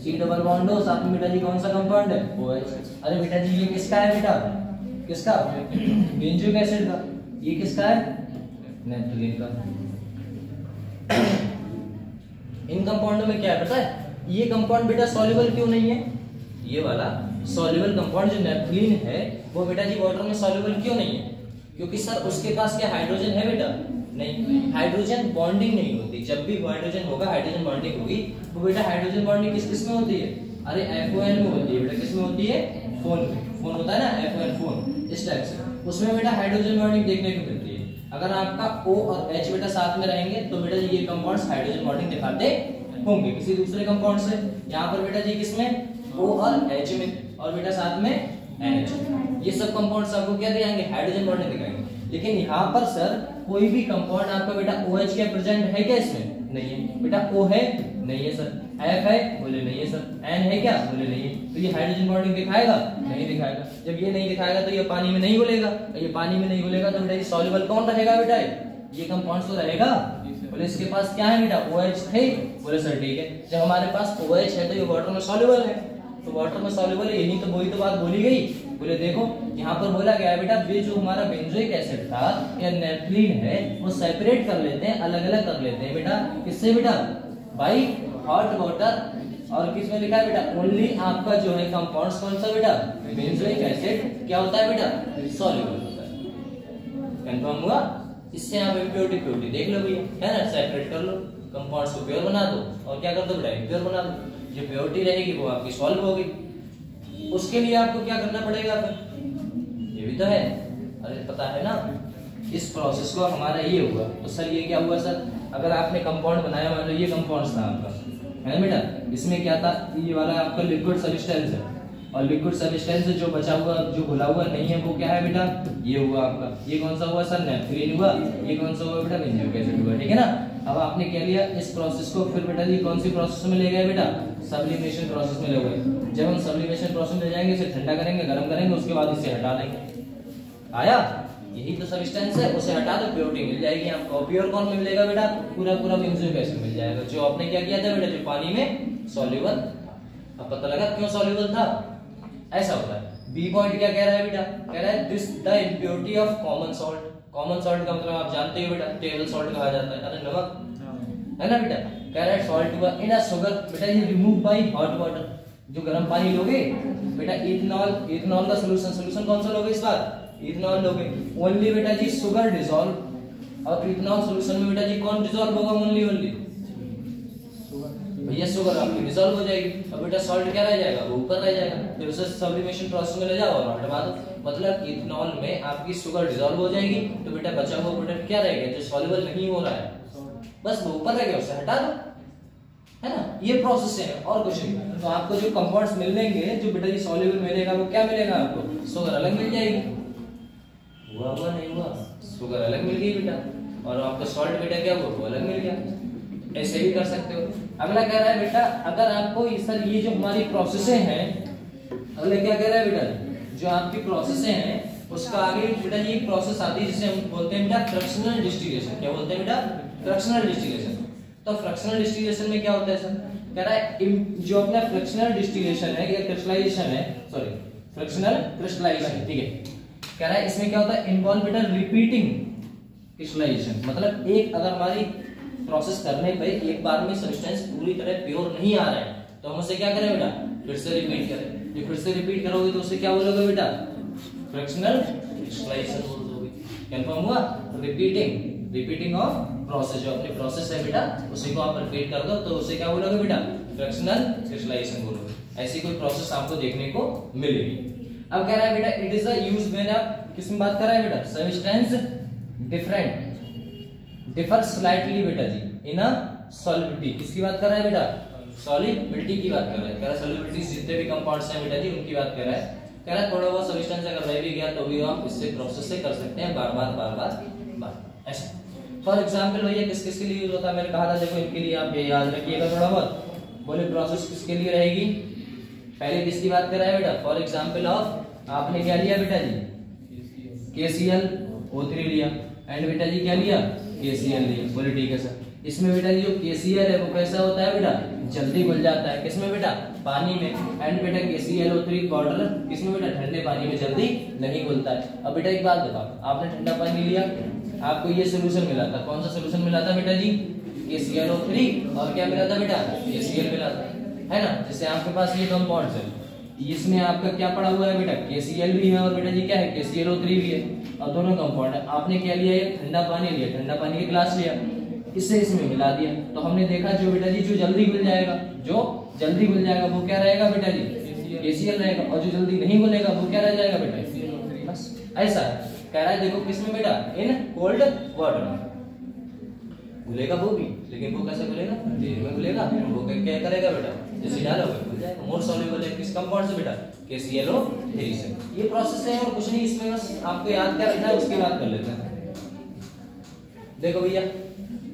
Speaker 1: C डबल बॉन्ड हो, साथ में बेटा जी कौन सा कंपाउंड है, OH। अरे बेटा जी ये किसका है बेटा, किसका, बेंजोइक एसिड का। ये किसका है, नैप्थलीन का। इन कंपाउंडों में क्या है पता है, ये कंपाउंड बेटा सॉल्युबल क्यों नहीं है, ये वाला सॉल्युबल कंपाउंड जो नैप्थलीन है वो बेटा जी वाटर में सॉल्युबल क्यों नहीं है, क्योंकि सर उसके पास क्या हाइड्रोजन है बेटा, नहीं, हाइड्रोजन बॉन्डिंग नहीं होती। जब भी हाइड्रोजन होगा, हाइड्रोजन बॉन्डिंग होगी, तो बेटा हाइड्रोजन बॉन्डिंग किस में होती है, अरे FON में होती है बेटा, किस में होती है, फोन में, फोन होता है ना FON, फोन, इस टाइप से, उसमें बेटा हाइड्रोजन बॉन्डिंग देखने को मिलती है। अगर आपका O और H बेटा साथ में रहेंगे तो बेटा ये कंपाउंड्स हाइड्रोजन बॉन्डिंग दिखाते होंगे किसी दूसरे कंपाउंड से। यहाँ पर बेटा जी किसमें, O और H में, और बेटा साथ में NH, ये सब कंपाउंड्स आपको क्या दिखाएंगे, हाइड्रोजन बॉन्डिंग दिखाएंगे। लेकिन यहाँ पर सर कोई भी कंपाउंड आपका बेटा OH क्या प्रेजेंट है क्या, इसमें नहीं है बेटा, O है, नहीं है सर, F है, बोले नहीं है सर, N है क्या, बोले नहीं है, तो ये हाइड्रोजन बॉन्डिंग दिखाएगा, नहीं दिखाएगा। जब ये नहीं दिखाएगा तो ये पानी में नहीं घुलेगा, ये पानी में नहीं घुलेगा तो बेटा ये सॉल्युबल कौन रहेगा बेटा, ये कंपाउंड तो रहेगा, बोले इसके पास क्या है बेटा, OH थे, बोले सर ठीक है। जब हमारे पास OH है तो ये वाटर में सॉल्युबल है, तो वाटर में सॉल्युबल है, यही तो वही तो बात बोली गई। बोले देखो यहाँ पर बोला गया है बेटा, वे जो हमारा बेंजोइक एसिड था या नैप्थलीन है वो सेपरेट कर लेते हैं, अलग अलग कर लेते हैं बेटा, किससे बेटा, बाई हॉट वाटर। और किसमें लिखा है बेटा, ओनली आपका जो है कंपाउंड्स कौन सा बेटा, बेंजोइक एसिड क्या होता है बेटा, सॉल्युबल होता है। कंफर्म हुआ, इससे आप इम्प्योरिटी प्योरिटी देख लो भैया, है ना, सेपरेट कर लो, कंपाउंड्स को प्योर बना दो, और क्या कर दो बेटा, इम्प्योर बना दो। जो प्योरिटी रहेगी वो आपकी सॉल्व होगी, उसके लिए आपको क्या करना पड़ेगा फिर, ये भी तो है, अरे पता है ना। इस प्रोसेस को हमारा ये हुआ, तो सर ये क्या हुआ सर, अगर आपने कंपाउंड बनाया, मान लो ये कंपाउंड था आपका, है ना बेटा, इसमें क्या था, ये वाला आपका लिक्विड सब्सटेंस है, और लिक्विड सब्सटेंस जो बचा हुआ, जो घुला हुआ नहीं है, वो क्या है बेटा, ये हुआ आपका, ये कौन सा हुआ सर, नैप्थलीन हुआ, ये कौन सा हुआ बेटा, बेंजोइक एसिड हुआ, ठीक है ना। अब आपने क्या लिया, इस प्रोसेस को फिर बेटा जी कौन सी प्रोसेस में ले गए बेटा, सब्लिमेशन प्रोसेस में ले गए। जब हम सब्लिमेशन प्रोसेस में जाएंगे, इसे ठंडा करेंगे, गर्म करेंगे, उसके बाद इसे हटा देंगे, आया, यही तो सब्सटेंस है, उसे हटा दो, प्योरिटी मिल जाएगी आपको। प्योर कौन मिलेगा बेटा, पूरा पूरा बेंजोइक एसिड मिल जाएगा, जो आपने क्या किया था बेटा, जो पानी में सॉल्युबल। अब पता लगा क्यों सॉल्युबल था, ऐसा होता है। बी पॉइंट क्या कह रहा है बेटा, कह रहा है this the impurity of common salt. Common salt का मतलब आप जानते हो बेटा, टेबल सॉल्ट कहा जाता है, अरे नमक है ना बेटा। कह रहा है सॉल्ट हुआ इन अ शुगर, बेटा ये रिमूव बाय हॉट वाटर, जो गर्म पानी लोगे बेटा, इथेनॉल, इथेनॉल का सॉल्यूशन कौन सा लोगे इस बार, इथेनॉल लोगे। ओनली बेटा जी शुगर डिसॉल्व, और इथेनॉल सॉल्यूशन में बेटा जी कौन डिसॉल्व होगा, ओनली भैया शुगर आपकी डिसॉल्व हो जाएगी, और बेटा सॉल्ट क्या रह जाएगा, वो ऊपर रह जाएगा। फिर उसे सब्लिमेशन प्रोसेस में ले जाओ और हटवा दो, मतलब इथेनॉल में आपकी शुगर डिसॉल्व हो जाएगी, तो बेटा बचा हुआ प्रोडक्ट क्या रहेगा, जो सॉल्युबल नहीं हो रहा है, बस वो ऊपर रह गया, उसे हटा दो, है ना। ये प्रोसेस है और कुछ नहीं। तो आपको जो कंपाउंड्स मिलेंगे, जो बेटा जी सॉल्युबल मिलेगा, वो क्या मिलेगा आपको, शुगर अलग मिल जाएगी। हुआ नहीं हुआ, शुगर अलग मिल गई बेटा, और आपका सॉल्ट बेटा क्या हुआ, वो अलग मिल गया। ऐसे भी कर सकते हो। अगला कह रहा है बेटा, अगर आपको सर ये जो हमारी प्रोसेसें हैं, अगला क्या कह रहा है बेटा, जो आपकी प्रोसेसें हैं उसका आगे बेटा ये एक प्रोसेस आती है जिसे हम बोलते हैं बेटा फ्रैक्शनल डिस्टिलेशन। क्या बोलते हैं बेटा, फ्रैक्शनल डिस्टिलेशन। तो फ्रैक्शनल डिस्टिलेशन में क्या होता है सर, कह रहा है जो अपना फ्रैक्शनल डिस्टिलेशन है या क्रिस्टलाइजेशन है, सॉरी फ्रैक्शनल क्रिस्टलाइजेशन, ठीक है। कह रहा है इसमें क्या होता है, इन्वॉल्व बेटा रिपीटिंग क्रिस्टलाइजेशन, मतलब एक अगर हमारी प्रोसेस करने पे एक बार में सब्सटेंस पूरी तरह प्योर नहीं आ रहा है, तो हम उसे क्या करें बेटा, फिर से रिपीट करें। जो फिर से रिपीट करोगे तो उसे क्या बोलोगे बेटा, फ्रैक्शनल क्रिस्टलाइजेशन बोलोगे। कंफर्म हुआ, रिपीटिंग ऑफ प्रोसेस, जो अपनी प्रोसेस है बेटा उसी को आप रिपीट कर दो, तो उसे क्या बोलोगे बेटा, फ्रैक्शनल क्रिस्टलाइजेशन बोलोगे। ऐसी कोई प्रोसेस आपको देखने को मिलेगी। अब कह रहा है बेटा it is the use when आप किस में बात कर रहा है बेटा, सब्सटेंस डिफर स्लाइटली बेटा जी इन अ सॉल्युबिलिटी, किसकी बात कर रहा है बेटा, सॉल्युबिलिटी की बात कर रहा है। कह रहा है सॉल्युबिलिटी जितने भी कंपाउंड्स हैं बेटा जी उनकी बात कर रहा है। कह रहा है थोड़ा बहुत सब्सटेंस अगर रह भी गया तो भी आप इससे प्रोसेस से कर सकते हैं, बार ऐसा। फॉर एग्जांपल भैया किस किस के लिए यूज होता है, मैंने कहा था देखो इनके लिए आप ये याद रखिएगा थोड़ा बहुत। बोले प्रोसेस किसके लिए रहेगी, पहले किसकी बात कर रहा है बेटा, फॉर एग्जांपल ऑफ आपने क्या लिया बेटा जी, KClO3 लिया, एंड बेटा जी क्या लिया, KCl लिया। बोले ठीक है सर, इसमें बेटा जी जो KCl है वो कैसा होता है बेटा, जल्दी घुल जाता है, किसमें बेटा, पानी में। एंड बेटा KClO3 पाउडर किसमें बेटा, ठंडे पानी में जल्दी नहीं घुलता है। अब बेटा एक बात बताओ, आपने ठंडा पानी लिया, आपको ये सोल्यूशन मिला था, कौन सा सोल्यूशन मिला था बेटा जी, KClO3, और क्या मिला था बेटा, KCl मिला था, है ना। जैसे आपके पास ये कंपाउंड्स है, इसमें आपका क्या पड़ा हुआ है बेटा, KCl भी है और बेटा जी क्या है, KClO3 भी है, और दोनों कंपाउंड है। आपने क्या लिया, ये ठंडा पानी लिया, ठंडा पानी के ग्लास लिया, इससे इसमें मिला दिया, तो हमने देखा जो बेटा जी जो जल्दी घुल जाएगा, वो क्या रहेगा बेटा जी, KCl रहेगा, और जो जल्दी नहीं घुलेगा वो क्या रह जाएगा बेटा, बस ऐसा है। कह रहा है देखो किसमें बेटा, इन कोल्ड वाटर में घुलेगा वो भी, लेकिन वो कैसे घुलेगा, तेल में घुलेगा, वो क्या करेगा बेटा, जैसे डालोगे घुल जाएगा। मोर सॉल्युबल है किस कंपाउंड से बेटा, KClO3 से। ये प्रोसेस है और कुछ नहीं, इसमें बस आपको याद क्या रखना है उसकी बात कर लेते हैं। देखो भैया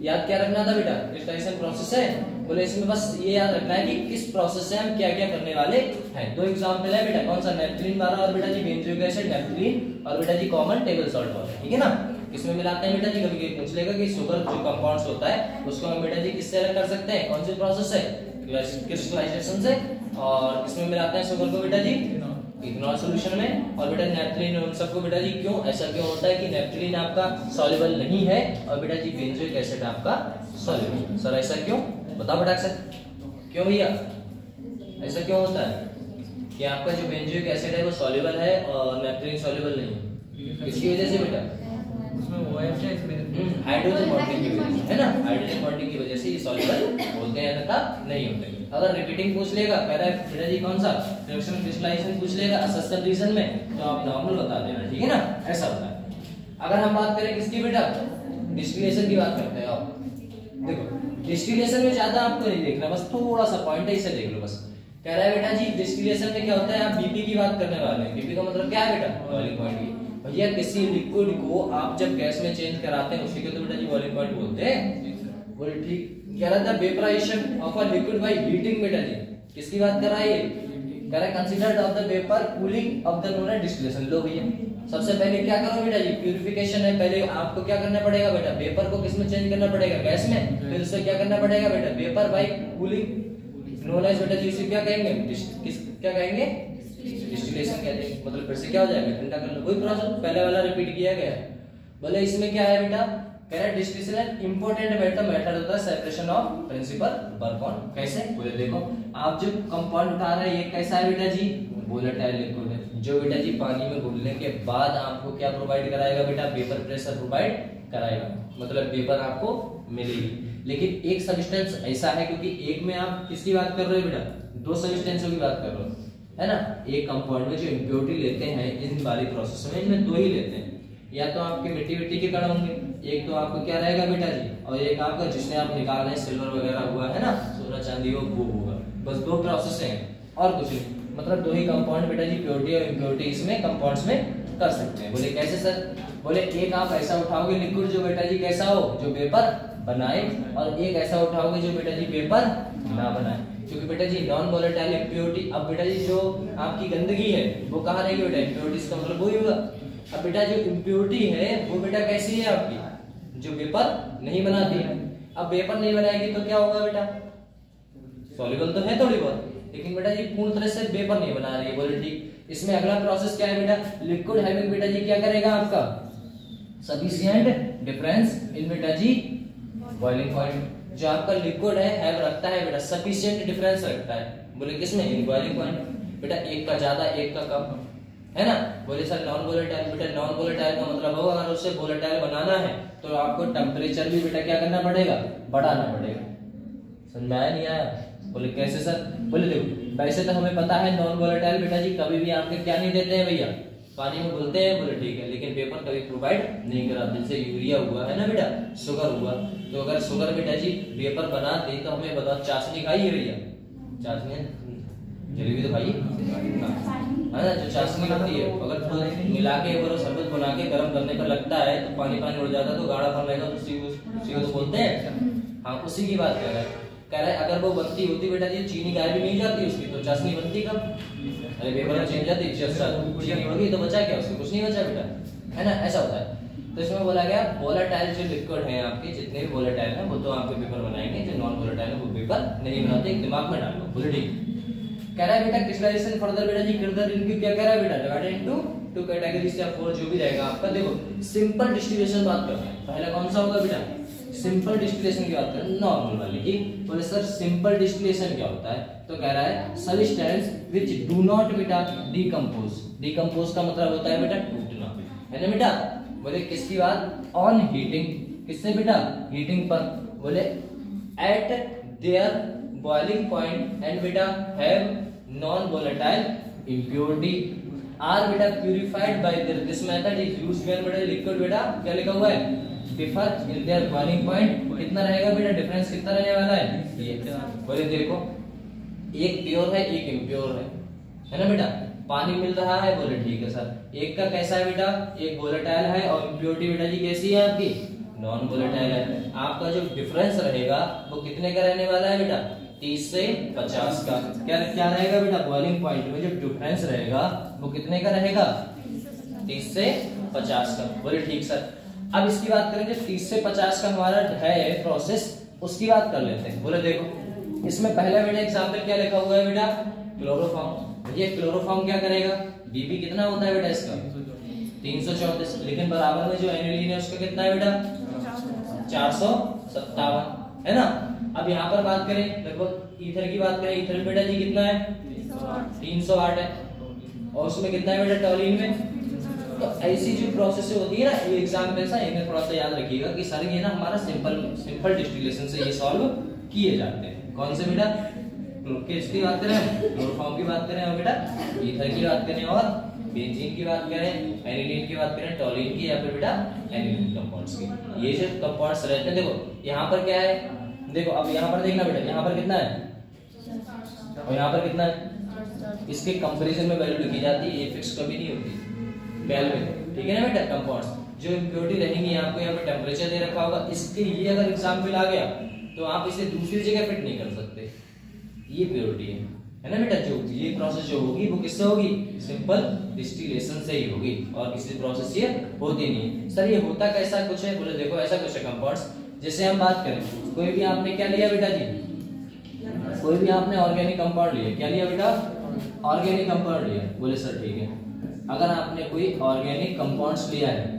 Speaker 1: याद क्या रखना था बेटा, क्रिस्टलाइजेशन प्रोसेस है, बोले इसमें बस ये याद रखना है कि किस प्रोसेस से हम क्या क्या करने वाले हैं। दो एग्जांपल है बेटा, कौन सा, नेफ्थलीन 12 और बेटा जी बेंजोइक एसिड, नेफ्थलीन और बेटा जी कॉमन टेबल सॉल्ट वाटर, ठीक है ना। किसमें मिलाते हैं बेटा जी, कभी पूछ लेगा कि शुगर जो कंपाउंड्स होता है उसको हम बेटा जी किससे अलग कर सकते हैं, कौन सी प्रोसेस से, क्रिस्टलाइजेशन से। और किसमें मिलाते हैं शुगर को बेटा जी, इथेनॉल सॉल्यूशन में। और बेटा नेफ्थलीन उन सबको बेटा जी क्यों, ऐसा क्यों होता है कि नेफ्थलीन आपका सॉल्युबल नहीं है और बेटा जी बेंजोइक एसिड आपका सॉल्युबल। सर ऐसा क्यों, बताओ बेटा सर, क्यों भैया ऐसा क्यों होता है कि आपका जो बेंजोइक एसिड है वो सॉल्युबल है और नेफ्थलीन सॉल्युबल नहीं है, किसकी वजह से बेटा,
Speaker 2: उसमें OH है, इसमें
Speaker 1: हाइड्रोजन बॉन्डिंग की वजह से, है ना, हाइड्रोजन बॉन्डिंग की वजह से ये सॉल्युबल होते हैं तथा नहीं होते। अगर रिपीटिंग पूछ लेगा, कह रहा है बेटा जी कौन सा, फ्रैक्शनल क्रिस्टलाइजेशन पूछ लेगा असस्तर रीजन में, तो आप नॉर्मल बता देना, ठीक है ना, ऐसा होता है। अगर हम बात करें किसकी बेटा, डिस्टिलेशन की बात करते हैं। आप देखो डिस्टिलेशन में ज्यादा आपको नहीं देखना, बस थोड़ा सा पॉइंट है इसे देख लो बस। कह रहा है बेटा जी डिस्टिलेशन में क्या होता है, आप BP की बात करने वाले हैं। BP का मतलब क्या है बेटा, बॉइलिंग पॉइंट। भैया किसी लिक्विड को आप जब गैस में चेंज कराते हैं उसी को तो बेटा जी बॉइलिंग पॉइंट बोलते हैं, बोले ठीक। कह रहा था vaporization of a liquid by heating बेटा जी, किसकी बात कर रहा है ये, कह रहा है considered of the vapour cooling of the known distillation. लो भैया सबसे पहले क्या करो बेटा जी, प्यूरिफिकेशन है, पहले आपको क्या करना पड़ेगा बेटा, वेपर को किसमें चेंज करना पड़ेगा, गैस में। फिर उससे क्या करना पड़ेगा बेटा, vapour by cooling known as बेटा जी उसे क्या कहेंगे, क्या कहेंगे, डिस्टिलेशन डिस्टिलेशन कहते हैं, मतलब फिर से क्या हो जाएगा, ठंडा कर लो, वही प्रोसेस पहले वाला रिपीट किया गया है। बोले इसमें क्या है बेटा, कह रहा है डिस्टिलेशन इंपॉर्टेंट मेथड होता है separation of principle work on. कैसे, बोले देखो आप जो कंपाउंड उठा रहे हैं ये कैसा है बेटा जी, वोलेटाइल लिक्विड है, जो बेटा जी पानी में घुलने के बाद आपको क्या प्रोवाइड कराएगा बेटा, वेपर प्रेशर प्रोवाइड कराएगा, मतलब वेपर आपको मिलेगी। लेकिन एक सब्सटेंस ऐसा है, क्योंकि एक में आप किसकी बात कर रहे हो बेटा, दो सब्सटेंसों की बात कर रहे हो, है ना। एक कंपाउंड में जो इम्प्योरिटी लेते हैं इन वाली प्रोसेस में, इनमें दो ही लेते हैं, या तो आपके मिट्टी के कण होंगे, एक तो आपको क्या रहेगा बेटा जी, और एक आपका जिसने आप निकाल रहे हैं सिल्वर वगैरह हुआ है ना, सोना चांदी हो वो होगा, बस दो प्रोसेस हैं और कुछ नहीं, मतलब दो ही कंपाउंड बेटा जी प्योरिटी और इम्प्योरिटी इसमें कंपाउंड्स में कर सकते हैं। बोले कैसे सर, बोले एक आप ऐसा उठाओगे लिक्विड जो बेटा जी कैसा हो, जो वेपर बनाए, और एक ऐसा उठाओगे जो बेटा जी वेपर ना बनाए, क्योंकि बेटा जी नॉन वोलेटाइल इम्प्योरिटी, अब बेटा जी जो आपकी गंदगी है वो कहाँ रहेगी बेटा, इम्प्योरिटी इसका मतलब वही होगा। अब बेटा जो इम्प्योरिटी है वो बेटा कैसी है आपकी, जो वेपर नहीं बनाती है। अब वेपर नहीं बनाएगी तो क्या होगा बेटा, सॉल्युबल तो है थोड़ी बहुत, लेकिन बेटा जी पूर्ण तरह से वेपर नहीं बना रही है। बोले ठीक, इसमें अगला प्रोसेस क्या है बेटा, लिक्विड हैविंग बेटा जी क्या करेगा आपका, सफिशिएंट डिफरेंस इन बेटा जी बॉइलिंग पॉइंट, जो आपका लिक्विड है हैव रखता है बेटा सफिशिएंट डिफरेंस रखता है, बोले किसमें, इन बॉइलिंग पॉइंट, बेटा एक का ज्यादा एक का कम, है ना। बोले सर नॉन वोलेटाइल, बेटा नॉन वोलेटाइल का मतलब होगा अगर उसे वोलेटाइल बनाना है तो आपको टेम्परेचर भी बेटा क्या करना पड़ेगा, बढ़ाना पड़ेगा। समझ में आया नहीं आया, बोले कैसे सर, बोले देखो वैसे तो हमें पता है नॉन वोलेटाइल बेटा जी कभी भी आपके क्या नहीं देते हैं भैया, पानी में घुलते हैं, बोले ठीक है, लेकिन पेपर कभी प्रोवाइड नहीं कराते, जैसे यूरिया हुआ है ना बेटा, शुगर हुआ, तो अगर शुगर बेटा जी पेपर बना दे तो हमें बताओ चाशनी खाई है भैया, चाशनी जलेबी तो खाई है ना, जो चाशनी होती है अगर दूध मिला के अगर शरबत बना के गर्म करने पर लगता है तो पानी पानी उड़ जाता है, तो गाढ़ा पानी रहेगा, तो उसी को तो बोलते हैं, हाँ उसी की बात कर रहा है। कह रहा है अगर वो बनती होती बेटा जी चीनी गायब भी नहीं जाती उसकी, तो चाशनी बनती कब, अरे पेपर में चेंज जाती, चीनी उड़ गई तो बचा क्या, उसकी कुछ नहीं बचा बेटा, है ना, ऐसा होता है। तो इसमें बोला गया वोलेटाइल जो लिक्विड है आपके, जितने भी वोलेटाइल है वो तो आपके पेपर बनाएंगे, जो नॉन वोलेटाइल है वो पेपर नहीं बनाते, दिमाग में डाल लो, बोले ठीक। कह रहा है बेटा क्रिस्टलाइजेशन फर्दर बेटा जी किधर इनकी क्या कह रहा है बेटा, डिवाइडेड इनटू टू कैटेगरीज या फोर जो भी रहेगा आपका। देखो सिंपल डिस्टिलेशन बात करते हैं, पहला कौन सा होगा बेटा, सिंपल डिस्टिलेशन की बात करें, नॉर्मल वाली की। बोले सर सिंपल डिस्टिलेशन क्या होता है, तो कह रहा है सब्सटेंस व्हिच डू नॉट बेटा डिकम्पोज, डिकम्पोज का मतलब होता है बेटा टूटना, है ना बेटा। बोले किसकी बात, ऑन हीटिंग, किससे बेटा, हीटिंग पर, बोले at their boiling point and बेटा have non volatile impurity are बेटा purified by this method is used when बेटा लिक्विड बेटा क्या लिखा हुआ है, differ in their boiling point, कितना रहेगा बेटा डिफरेंस कितना रहने वाला है ये, बोले देखो एक प्योर है एक इम्प्योर है ना बेटा, पानी मिल रहा है, बोले ठीक है सर, एक का कैसा है बेटा, एक वोलेटाइल है और इम्प्योरिटी बेटा जी कैसी है आपकी, नॉन वोलेटाइल है। आपका जो डिफरेंस रहेगा वो कितने का रहने वाला है बेटा, 30 से 50 का। क्या क्या रहेगा बेटा, बॉइलिंग पॉइंट में जो डिफरेंस रहेगा वो कितने का रहेगा, 30 से 50 का, बोले ठीक सर। अब इसकी बात करें जो 30 से 50 का हमारा है प्रोसेस, उसकी बात कर लेते हैं। बोले देखो इसमें पहला बेटा एग्जाम्पल क्या लिखा हुआ है बेटा, क्लोरोफॉर्म। ये क्लोरोफॉर्म क्या करेगा, बीबी कितना होता है बेटा इसका 334, लेकिन बराबर में जो एनिलीन है उसका कितना है बेटा 457, है ना। अब यहाँ पर बात करें लगभग ईथर की बात करें, ईथर बेटा जी कितना है 308 है, और उसमें कितना है बेटा टॉलिन में। तो ऐसी जो प्रोसेस होती है ना, ये एग्जाम्पल सा एक थोड़ा सा याद रखिएगा कि सर ये ना हमारा सिंपल डिस्टिलेशन से ये सॉल्व किए जाते हैं। कौन से बेटा, किसकी बात करें, क्लोरोफॉर्म की बात करें, और बेटा ईथर की बात करें, और बेंजीन की बात करें, एनिलीन की बात करें, टॉलिन की, या फिर बेटा एनिलीन कंपाउंड्स की। ये जो कंपाउंड्स रहते हैं, देखो यहाँ पर क्या है, देखो अब यहाँ पर देखना बेटा, यहाँ पर कितना है और यहाँ पर कितना है, इसके कंपैरिजन में वैल्यू लिखी जाती है, ये फिक्स कभी नहीं होती वैल्यू, ठीक है ना बेटा। कंपाउंड्स जो इम्प्योरिटी रहेंगी आपको यहाँ पे टेम्परेचर दे रखा होगा, इसके लिए अगर एग्जाम्पल आ गया तो आप इसे दूसरी जगह फिट नहीं कर सकते, ये प्योरिटी है ना बेटा। जो ये प्रोसेस जो होगी वो किससे होगी, सिंपल डिस्टिलेशन से ही होगी, और किसी प्रोसेस ये होती नहीं है। सर ये होता कैसा कुछ है, बोले देखो ऐसा कुछ है कंपाउंड्स, जैसे हम बात करें कोई भी आपने क्या लिया बेटा जी, कोई भी आपने ऑर्गेनिक कंपाउंड लिया, क्या लिया बेटा ऑर्गेनिक कंपाउंड लिया, बोले सर ठीक है। अगर आपने कोई ऑर्गेनिक कंपाउंड्स लिया है,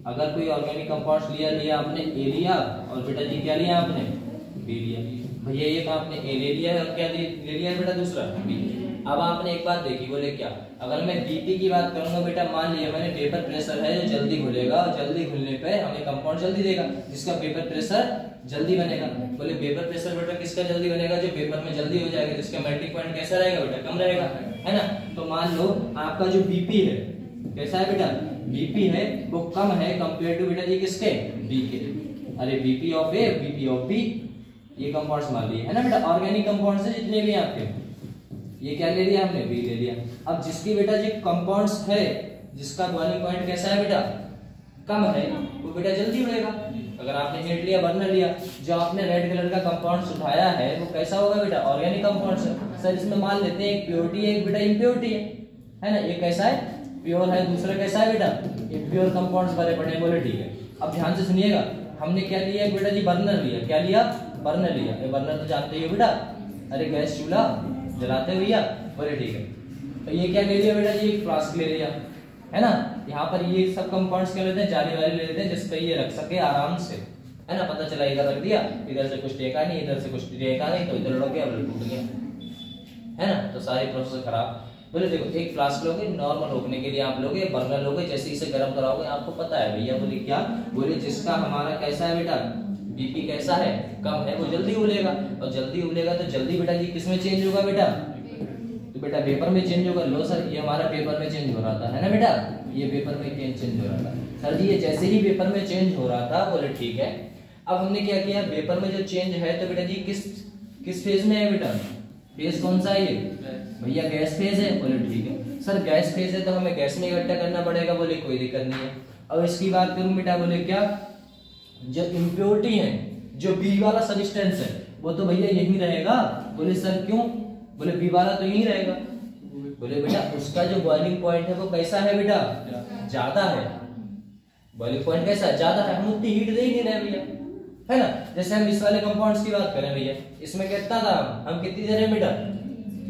Speaker 1: अगर कोई ऑर्गेनिक कंपाउंड्स लिया आपने ए लिया, और बेटा जी क्या लिया आपने, बी लिया। भैया ये आपने ए ले लिया है और क्या ले लिया है बेटा दूसरा, बी। अब आपने एक बात देखी, बोले क्या, अगर मैं बीपी की बात करूंगा बेटा, मान लिया मैंने पेपर प्रेशर है जो जल्दी घुलेगा, और जल्दी घुलने पे हमें कंपाउंड जल्दी देगा जिसका पेपर प्रेशर जल्दी बनेगा। बोले पेपर प्रेशर बेटा किसका जल्दी बनेगा, जो पेपर में जल्दी हो जाएगा, जिसका मेल्टिंग पॉइंट कैसा रहेगा बेटा, कम रहेगा, है ना। तो मान लो आपका जो बीपी है कैसा है बेटा, बीपी है वो कम है कंपेयर टू बेटा जी किसके, बी के। अरे BP of A, BP of B, ये कंपाउंड्स मान लिए, है ना बेटा। ऑर्गेनिक कंपाउंड्स है जितने भी आपके, ये क्या ले लिया हमने, बी ले लिया। अब जिसकी बेटा जी कंपाउंड्स है, जिसका बॉइलिंग पॉइंट कैसा है बेटा, कम है, वो बेटा जल्दी उड़ेगा। अगर आपने हीट लिया, बर्नर लिया, जो आपने रेड कलर का कंपाउंड्स उठाया है वो कैसा होगा बेटा, ऑर्गेनिक कंपाउंड्स है। सर इसमें मान लेते हैं एक प्योरिटी है, एक बेटा इम्प्योरिटी है ना। एक कैसा है, प्योर है, दूसरा कैसा है बेटा, इम्प्योर कंपाउंड्स भरे पड़े हैं। बोले ठीक है। अब ध्यान से सुनिएगा, हमने क्या लिया बेटा जी, बर्नर लिया। क्या लिया, बर्नर लिया। ये बर्नर तो जानते ही हो बेटा, अरे गैस चूल्हा जलाते भैया, बोले ठीक है। तो ये क्या ले लिया बेटा जी, एक फ्लास्क ले लिया, है ना। यहाँ पर ये सब कंपाउंड्स क्या लेते हैं, जाली वाली ले लेते हैं, जिस पे ये रख सके आराम से, है ना। पता चला इधर रख दिया, इधर से कुछ टेका नहीं, इधर से कुछ टेका नहीं, तो इधर लग गया, टूट गया, है ना। तो सारी प्रोसेस खराब। बोले देखो, एक फ्लास्क लोगे नॉर्मल रोकने के लिए, आप लोगे बर्नर लोगे, जैसे इसे गर्म कराओगे आपको पता है भैया, बोले क्या, बोले जिसका हमारा कैसा है बेटा, बीपी कैसा है, कम है, वो जल्दी उबलेगा, और जल्दी उबलेगा तो जल्दी बेटा जी किसमें चेंज होगा बेटा, तो बेटा पेपर में चेंज होगा। लो सर ये हमारा पेपर में चेंज हो रहा था, है ना बेटा, ये पेपर में चेंज हो रहा था। सर जी ये जैसे ही पेपर में चेंज हो रहा था, बोले ठीक है। अब हमने क्या किया, पेपर में जो चेंज है तो बेटा जी किस फेज में है बेटा, फेज कौन सा है ये भैया, गैस फेज है। बोले ठीक है सर, गैस फेज है तो हमें गैस में इकट्ठा करना पड़ेगा। बोले कोई दिक्कत नहीं है। अब इसकी बात करूं बेटा, बोले क्या, जो इम्प्योरिटी है, जो बी वाला सब्सटेंस है, वो तो भैया यही रहेगा। बोले सर क्यों, बोले बी वाला तो यही रहेगा। बोले बेटा उसका जो बॉइलिंग पॉइंट है वो कैसा है बेटा, ज्यादा है। बॉइलिंग पॉइंट कैसा है, ज्यादा है, हम उतनी हीट दे ही नहीं रहे भैया, है ना। जैसे हम इस वाले कंपाउंड्स की बात करें भैया, इसमें कितना था, हम कितनी दे रहे हैं बेटा,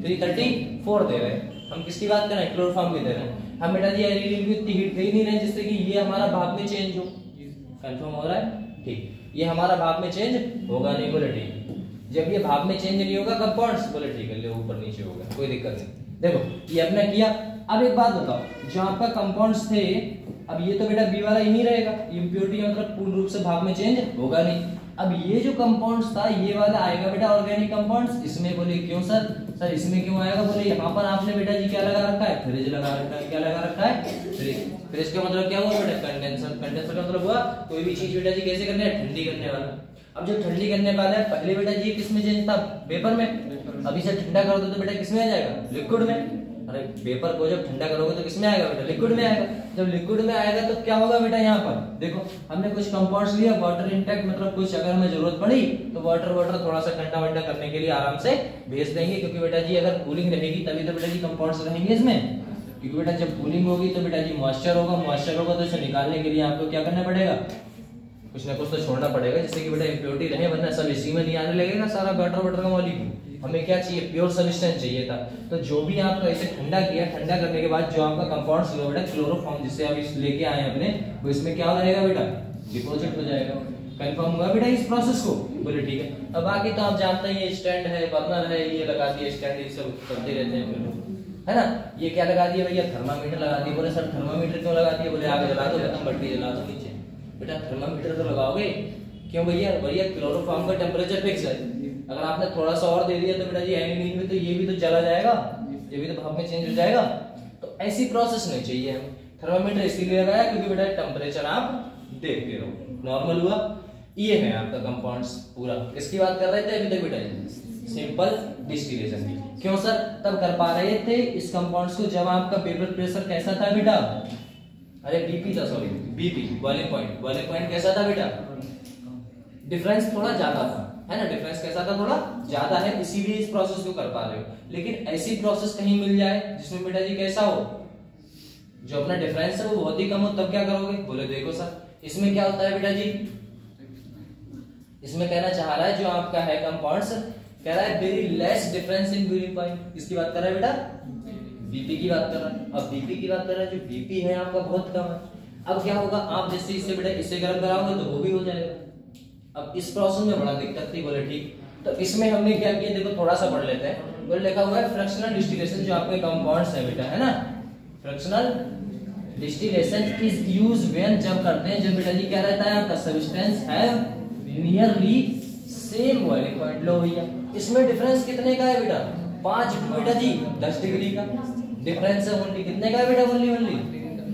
Speaker 1: 334 दे रहे हैं। हम किसकी बात कर रहे हैं, क्लोरोफॉर्म की दे रहे हैं। हम बेटा जी एरियल की इतनी हीट दे ही नहीं रहे जिससे कि ये हमारा भाप में चेंज हो। कंफर्म हो रहा है, ठीक। ये हमारा भाप में चेंज होगा नहीं, बोले ठीक। जब ये भाप में चेंज नहीं होगा कंपाउंड्स, बोले ठीक है, ले ऊपर नीचे होगा, कोई दिक्कत नहीं। देखो ये अपना किया। अब एक बात बताओ, जो आपका कंपाउंड्स थे, अब ये तो बेटा बी वाला ही नहीं रहेगा, इम्प्योरिटी मतलब पूर्ण रूप से भाप में चेंज होगा नहीं। अब ये जो कंपाउंड्स था ये वाला आएगा बेटा ऑर्गेनिक कंपाउंड्स इसमें। बोले क्यों सर, सर इसमें क्यों आएगा, बोले यहाँ पर आपने बेटा जी क्या लगा रखा है, फ्रिज लगा रखा है। क्या लगा रखा है, फ्रिज। फ्रिज का मतलब क्या हुआ बेटा, कंडेंसर। कंडेंसर का मतलब हुआ कोई भी चीज बेटा जी कैसे करने है, ठंडी करने वाला। अब जो ठंडी करने वाला है, पहले बेटा जी किसमें चेंज था, पेपर में। अभी से ठंडा कर दो तो बेटा किसमें आ जाएगा, लिक्विड में। अरे पेपर को जब ठंडा करोगे तो किसमें आएगा बेटा, लिक्विड में आएगा। जब लिक्विड में आएगा तो क्या होगा बेटा, यहाँ पर देखो हमने कुछ कंपाउंड्स लिया, वाटर इंटेक्ट मतलब कुछ अगर हमें जरूरत पड़ी तो वाटर थोड़ा सा ठंडा वंडा करने के लिए आराम से भेज देंगे, क्योंकि बेटा जी अगर कूलिंग रहेगी तभी तो बेटा जी कंपाउंड्स रहेंगे इसमें। क्योंकि बेटा जब कूलिंग होगी तो बेटा जी मॉइस्चर होगा, तो इसे निकालने के लिए आपको क्या करना पड़ेगा, कुछ ना कुछ तो छोड़ना पड़ेगा, जिससे कि बेटा इम्प्योरिटी रहे, वरना सब इसी में नहीं आने लगेगा सारा वाटर का मॉलिक्यूल। हमें क्या चाहिए, प्योर सब्सटेंस चाहिए था। तो जो भी आपका इसे ठंडा किया, ठंडा करने के बाद जो आपका कंपाउंड्स हुआ बेटा क्लोरोफॉर्म, जिससे आप इस लेके आए अपने, वो इसमें क्या रहेगा बेटा, डिपॉजिट हो जाएगा। कंफर्म हुआ बेटा इस प्रोसेस को, बोले ठीक है। अब बाकी तो आप जानते हैं, ये स्टैंड है, बर्नर है, ये लगा दिए स्टैंड, ये सब करते रहते हैं, है ना। ये क्या लगा दिया भैया, थर्मामीटर लगा दिया। बोले सर थर्मामीटर क्यों लगा दिया, बोले आगे जला दो, खत्म, बत्ती जला दो नीचे। बेटा थर्मामीटर तो लगाओगे क्यों भैया, भैया क्लोरोफॉर्म का टेम्परेचर फिक्स है। अगर आपने थोड़ा सा और दे दिया तो बेटा जी एनिलीन में तो ये भी तो चला जाएगा, ये भी तो भाप में चेंज हो जाएगा। तो ऐसी प्रोसेस नहीं चाहिए हमें। थर्मामीटर इसीलिए लगाया क्योंकि बेटा टेम्परेचर आप देखते रहो, नॉर्मल हुआ। ये है आपका कंपाउंड्स पूरा। इसकी बात कर रहे थे अभी तक बेटा सिंपल डिस्टिलेशन की। क्यों सर, तब कर पा रहे थे इस कंपाउंड्स को जब आपका पेपर प्रेशर कैसा था बेटा, अरे बीपी था, सॉरी बीपी, बॉइलिंग पॉइंट कैसा था बेटा, डिफरेंस थोड़ा ज्यादा था, है ना। डिफरेंस कैसा था, थोड़ा ज्यादा है, इसीलिए इस प्रोसेस को कर पा रहे हो। लेकिन ऐसी प्रोसेस कहीं मिल जाए जिसमें बेटा जी कैसा हो, जो अपना डिफरेंस है वो बहुत ही कम हो, तब क्या करोगे, बोले देखो सर इसमें क्या होता है बेटा जी, इसमें कहना चाह रहा है जो आपका है कंपाउंड्स, कह रहा है very less difference in boiling point. किसकी बात कर रहा है बेटा? बीपी की बात कर रहा है। अब बीपी की बात कर रहा है, जो बीपी है आपका बहुत कम है। अब क्या होगा, आप जैसे इससे बेटा इसे गर्म कराओगे तो वो भी हो जाएगा। अब इस प्रोसेस में बड़ा दिक्कत थी। बोले ठीक, तो इसमें हमने क्या किया, देखो थोड़ा सा पढ़ लेते हैं। बोले लिखा हुआ है फ्रैक्शनल डिस्टिलेशन, जो आपके कंपाउंड्स है बेटा, है ना, fractional distillation is used when, जब करते हैं जब बेटा जी क्या रहता है आपका सब्सटेंस है नियरली सेम बॉइलिंग पॉइंट। लो भैया, इसमें डिफरेंस कितने का है बेटा? 5 बेटा जी 10 डिग्री का डिफरेंस है। ओनली कितने का है बेटा? ओनली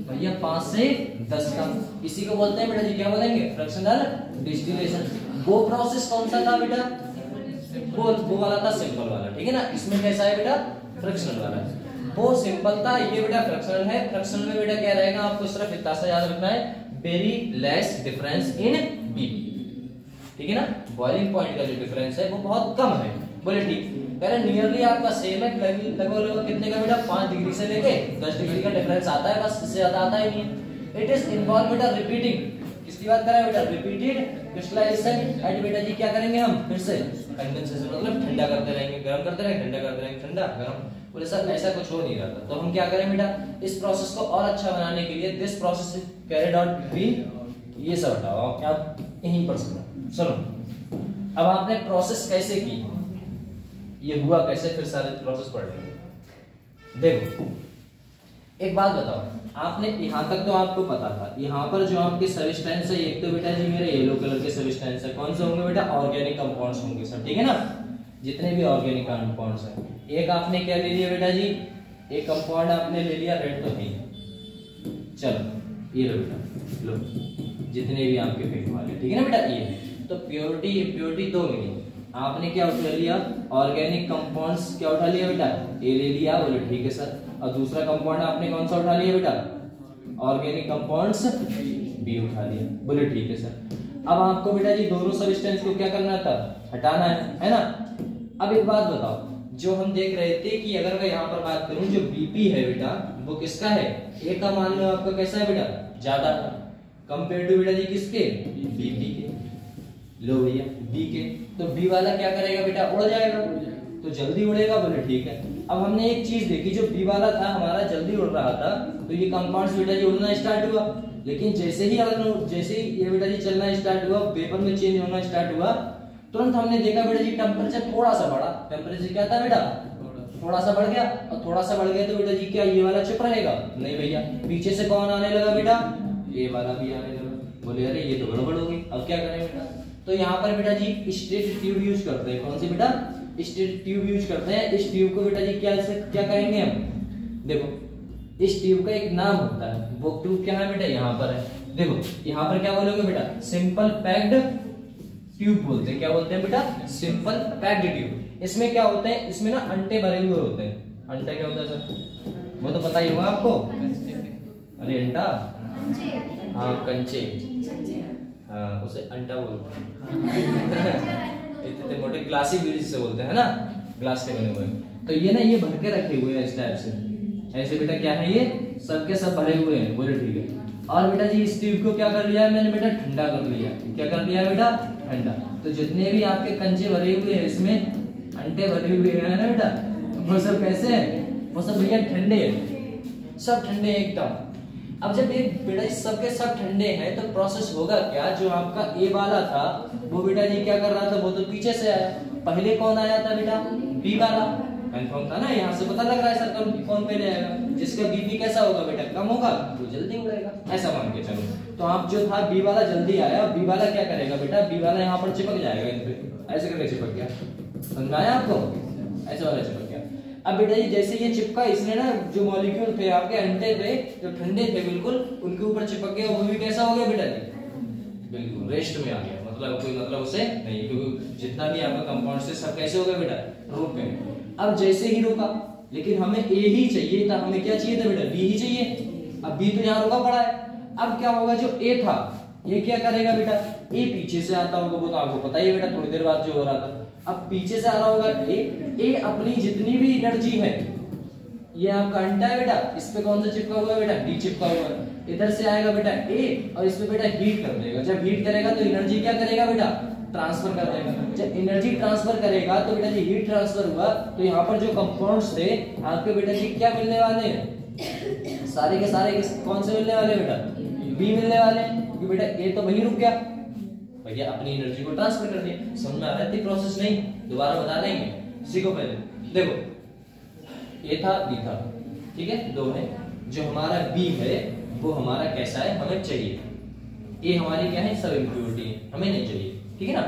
Speaker 1: भैया 5 से 10 का। इसी को बोलते हैं बेटा जी, क्या बोलेंगे? Fractional distillation. वो प्रोसेस कौन सा था बेटा? वो वाला था सिंपल वाला, ठीक है ना। इसमें कैसा है बेटा? फ्रैक्शनल वाला। वो सिंपल था, ये बेटा फ्रैक्शनल है। फ्रैक्शनल में बेटा क्या रहेगा, आपको सिर्फ इतना सा याद रखना है, वेरी लेस डिफरेंस इन बीपी, ठीक है ना। बॉइलिंग पॉइंट का जो डिफरेंस है वो बहुत कम है। बोले ठीक, कह रहे नियरली आपका सेम है, लगभग कितने का बेटा? 5 डिग्री से लेके 10 डिग्री का डिफरेंस आता है, बस इससे ज्यादा आता ही नहीं है। इट इज इन्वॉल्व बेटा रिपीटिंग, किसकी बात कर रहा है बेटा? रिपीटेड क्रिस्टलाइजेशन एट बेटा जी क्या करेंगे हम? फिर से कंडेंसेशन, मतलब ठंडा करते रहेंगे, गर्म करते रहेंगे, ठंडा करते रहेंगे, ठंडा गर्म। बोले सर ऐसा कुछ हो नहीं रहा था, तो हम क्या करें बेटा, इस प्रोसेस को और अच्छा बनाने के लिए this process is carried out between, ये सब हटाओ आप यहीं पर सुनो। सुनो, अब आपने प्रोसेस कैसे की, ये हुआ कैसे, फिर सारे प्रोसेस पढ़ लेंगे। देखो एक बात बताओ, आपने यहाँ तक तो आपको पता था, यहाँ पर जो आपके सब्सटेंस है, एक तो बेटा जी मेरे येलो कलर के सब्सटेंस है, कौन से होंगे बेटा? ऑर्गेनिक कंपाउंड्स होंगे सब, ठीक है ना। जितने भी ऑर्गेनिक कंपाउंड्स हैं, एक आपने क्या ले लिया बेटा जी? एक कंपाउंड आपने ले लिया, रेड तो नहीं, चलो ये लो बेटा, लो जितने भी आपके फेंक वाले, ठीक है ना बेटा। ये तो प्योरिटी इम्प्योरिटी 2 मिली, आपने क्या उठा लिया? ऑर्गेनिक कंपाउंड्स क्या उठा लिया बेटा? ए ले लिया। बोले ठीक है सर। और दूसरा कंपाउंड आपने कौन सा उठा लिया बेटा? ऑर्गेनिक कंपाउंड्स बी उठा लिया। बोले ठीक है सर। अब आपको बेटा जी दोनों सब्सटेंस को क्या करना था? हटाना है ना। अब एक बात बताओ, जो हम देख रहे थे कि अगर मैं यहाँ पर बात करूं, जो बीपी है बेटा वो किसका है? ए का मान लो आपका कैसा है बेटा? ज्यादा कंपेयर टू बेटा जी किसके? बीपी के। लो भैया बी के, तो बी वाला क्या करेगा बेटा? उड़ जाएगा, तो जल्दी उड़ेगा। बोले ठीक है। अब हमने एक चीज देखी, जो बी वाला था हमारा जल्दी उड़ रहा था, तो ये कंपाउंड्स बेटा जी उड़ना स्टार्ट हुआ। लेकिन जैसे ही ये बेटा जी चलना स्टार्ट हुआ, वेपर में चेंज होना स्टार्ट हुआ, तुरंत हमने देखा बेटा जी टेम्परेचर थोड़ा सा बढ़ा। टेम्परेचर क्या था बेटा? थोड़ा सा बढ़ गया। और थोड़ा सा बढ़ गया तो बेटा जी क्या ये वाला चुप रहेगा? नहीं भैया, पीछे से कौन आने लगा बेटा? ये वाला भी आने लगा। बोले अरे ये तो गड़बड़ हो गई, अब क्या करें बेटा? तो यहाँ पर बेटा जी स्ट्रेट ट्यूब यूज करते हैं। कौन सी बेटा? स्ट्रेट ट्यूब यूज करते हैं। इस ट्यूब को बेटा जी क्या कहेंगे हम? देखो इस ट्यूब का एक नाम होता है, वो ट्यूब क्या है बेटा? यहाँ पर है। देखो यहाँ पर क्या बोलोगे बेटा? सिंपल पैक्ड ट्यूब बोलते हैं। क्या बोलते हैं बेटा? Simple packed tube. इसमें क्या होते हैं? इसमें ना अंटे भरे हुए होते हैं। अंटा क्या होता है सर? वो तो पता ही होगा आपको। अरे अंटा, हाँ कंचे, हाँ उसे अंटा बोलते हैं। इतने मोटे ग्लासी बीज से बोलते हैं ना, ग्लास के बने हुए। तो ये ना ये भर के रखे हुए हैं इस टाइप से, ऐसे बेटा क्या है? ये सब के सब भरे हुए हैं। बोले ठीक है। और बेटा जी इस ट्यूब को क्या कर लिया है मैंने बेटा? ठंडा कर लिया। क्या कर लिया बेटा? ठंडा। तो जितने भी आपके कंचे भरे हुए हैं, इसमें अंडे भरे हुए हैं ना बेटा, वो सब कैसे हैं? वो सब भैया ठंडे हैं, सब ठंडे एकदम। अब जब ये बेटा सब के सब ठंडे हैं, तो प्रोसेस होगा क्या? जो आपका ए वाला था वो बेटा जी क्या कर रहा था? वो तो पीछे से आया। पहले कौन आया था बेटा? बी वाला। कंफर्म था ना, यहाँ से पता लग रहा है सर कौन पहले आएगा। जिसका बीपी कैसा होगा बेटा? कम होगा, वो जल्दी उड़ेगा, ऐसा मान के चलो। तो आप जो था बी वाला जल्दी आया, बी वाला क्या करेगा बेटा? बी वाला यहाँ पर चिपक जाएगा इन पे, ऐसे करके चिपक गया। समझ आया आपको? ऐसे वाला चिपक गया। अब बेटा जी जैसे ये चिपका, इसने ना जो मॉलिक्यूल थे आपके अंटे थे जो ठंडे थे बिल्कुल, उनके ऊपर चिपक गया। वो भी कैसा हो गया बेटा जी? बिल्कुल रेस्ट में आ गया। मतलब कोई मतलब उसे नहीं, क्योंकि जितना भी आपका कंपाउंड से सब कैसे हो गया बेटा? रुक गए। अब जैसे ही रुका, लेकिन हमें ए ही चाहिए था, हमें क्या चाहिए था बेटा? बी ही चाहिए। अब बी तो यहाँ रुका पड़ा है। अब क्या होगा? जो ए था ये क्या करेगा बेटा? ए पीछे से आता होगा, वो तो आपको पता ही है बेटा, थोड़ी देर बाद जो हो रहा था। अब पीछे से आ रहा होगा ए अपनी जितनी भी एनर्जी है, ये आपका अंडा है बेटा, इस पे कौन सा चिपका हुआ है बेटा? डी चिपका हुआ है। इधर से आएगा बेटा ए और इसमें बेटा हीट कर देगा। जब हीट करेगा तो एनर्जी क्या करेगा बेटा, ट्रांसफर कर देगा। जब एनर्जी ट्रांसफर करेगा तो बेटा जी हीट ट्रांसफर हुआ तो यहाँ पर जो कंपाउंड्स थे आपके बेटा जी क्या मिलने वाले हैं, सारे के सारे कौन से मिलने वाले बेटा, बी मिलने वाले, क्योंकि बेटा ए तो वहीं रुक गया, भैया अपनी एनर्जी को ट्रांसफर कर दिया। समझ में आ रहा है प्रोसेस? नहीं, दोबारा बता देंगे। सीखो पहले, देखो ए था बी था, ठीक है, दो है। जो हमारा बी है वो हमारा कैसा है, हमें चाहिए। ए हमारी क्या है, सब इम्प्योरिटी है, हमें नहीं चाहिए, ठीक है ना।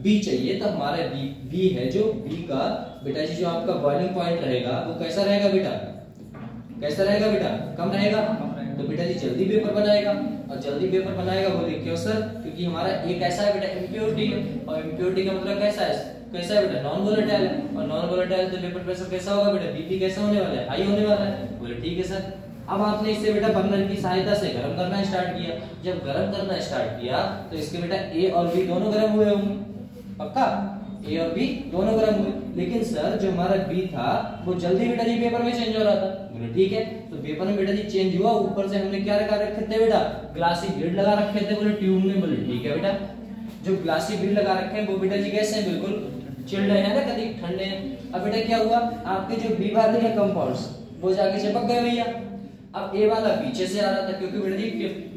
Speaker 1: बी चाहिए तो हमारा बी है, जो बी का बेटा जी जो आपका बॉइलिंग पॉइंट रहेगा वो कैसा रहेगा बेटा, कैसा रहेगा बेटा, कम रहेगा। तो बेटा जी जल्दी वेपर बनाएगा, और जल्दी वेपर बनाएगा बोले क्यों सर, क्योंकि हमारा ए कैसा है बेटा, इम्प्योरिटी है, और इम्प्योरिटी का मतलब कैसा है, कैसा है बेटा, नॉन वोलेटाइल है, और नॉन वोलेटाइल तो वेपर प्रेशर कैसा होगा बेटा, बीपी कैसा होने वाला है, हाई होने वाला है। बोले ठीक है सर। अब आपने इसे बेटा बर्नर की सहायता से गर्म करना स्टार्ट किया। जब गर्म करना स्टार्ट किया तो इसके बेटा ए और बी दोनों गर्म हुए होंगे, पक्का, ए और बी दोनों गर्म हुए। लेकिन सर जो हमारा बी था वो जल्दी बेटा जी पेपर में चेंज हो रहा था। बोले ठीक है, तो पेपर में बेटा जी चेंज हुआ, ऊपर से हमने क्या लगा रखे थे बेटा, ग्लासी ग्रिड लगा रखे थे, बोले ट्यूब में। बोले ठीक है बेटा, जो ग्लासी ग्रिड लगा रखे हैं वो बेटा जी कैसे हैं, बिल्कुल चिल्ड है ना, कभी ठंडे हैं। अब बेटा क्या हुआ, आपके जो बी वाले हैं कंपाउंड्स वो जाके चिपक गए भैया। अब ए वाला पीछे से आ रहा था, क्योंकि बेटा जी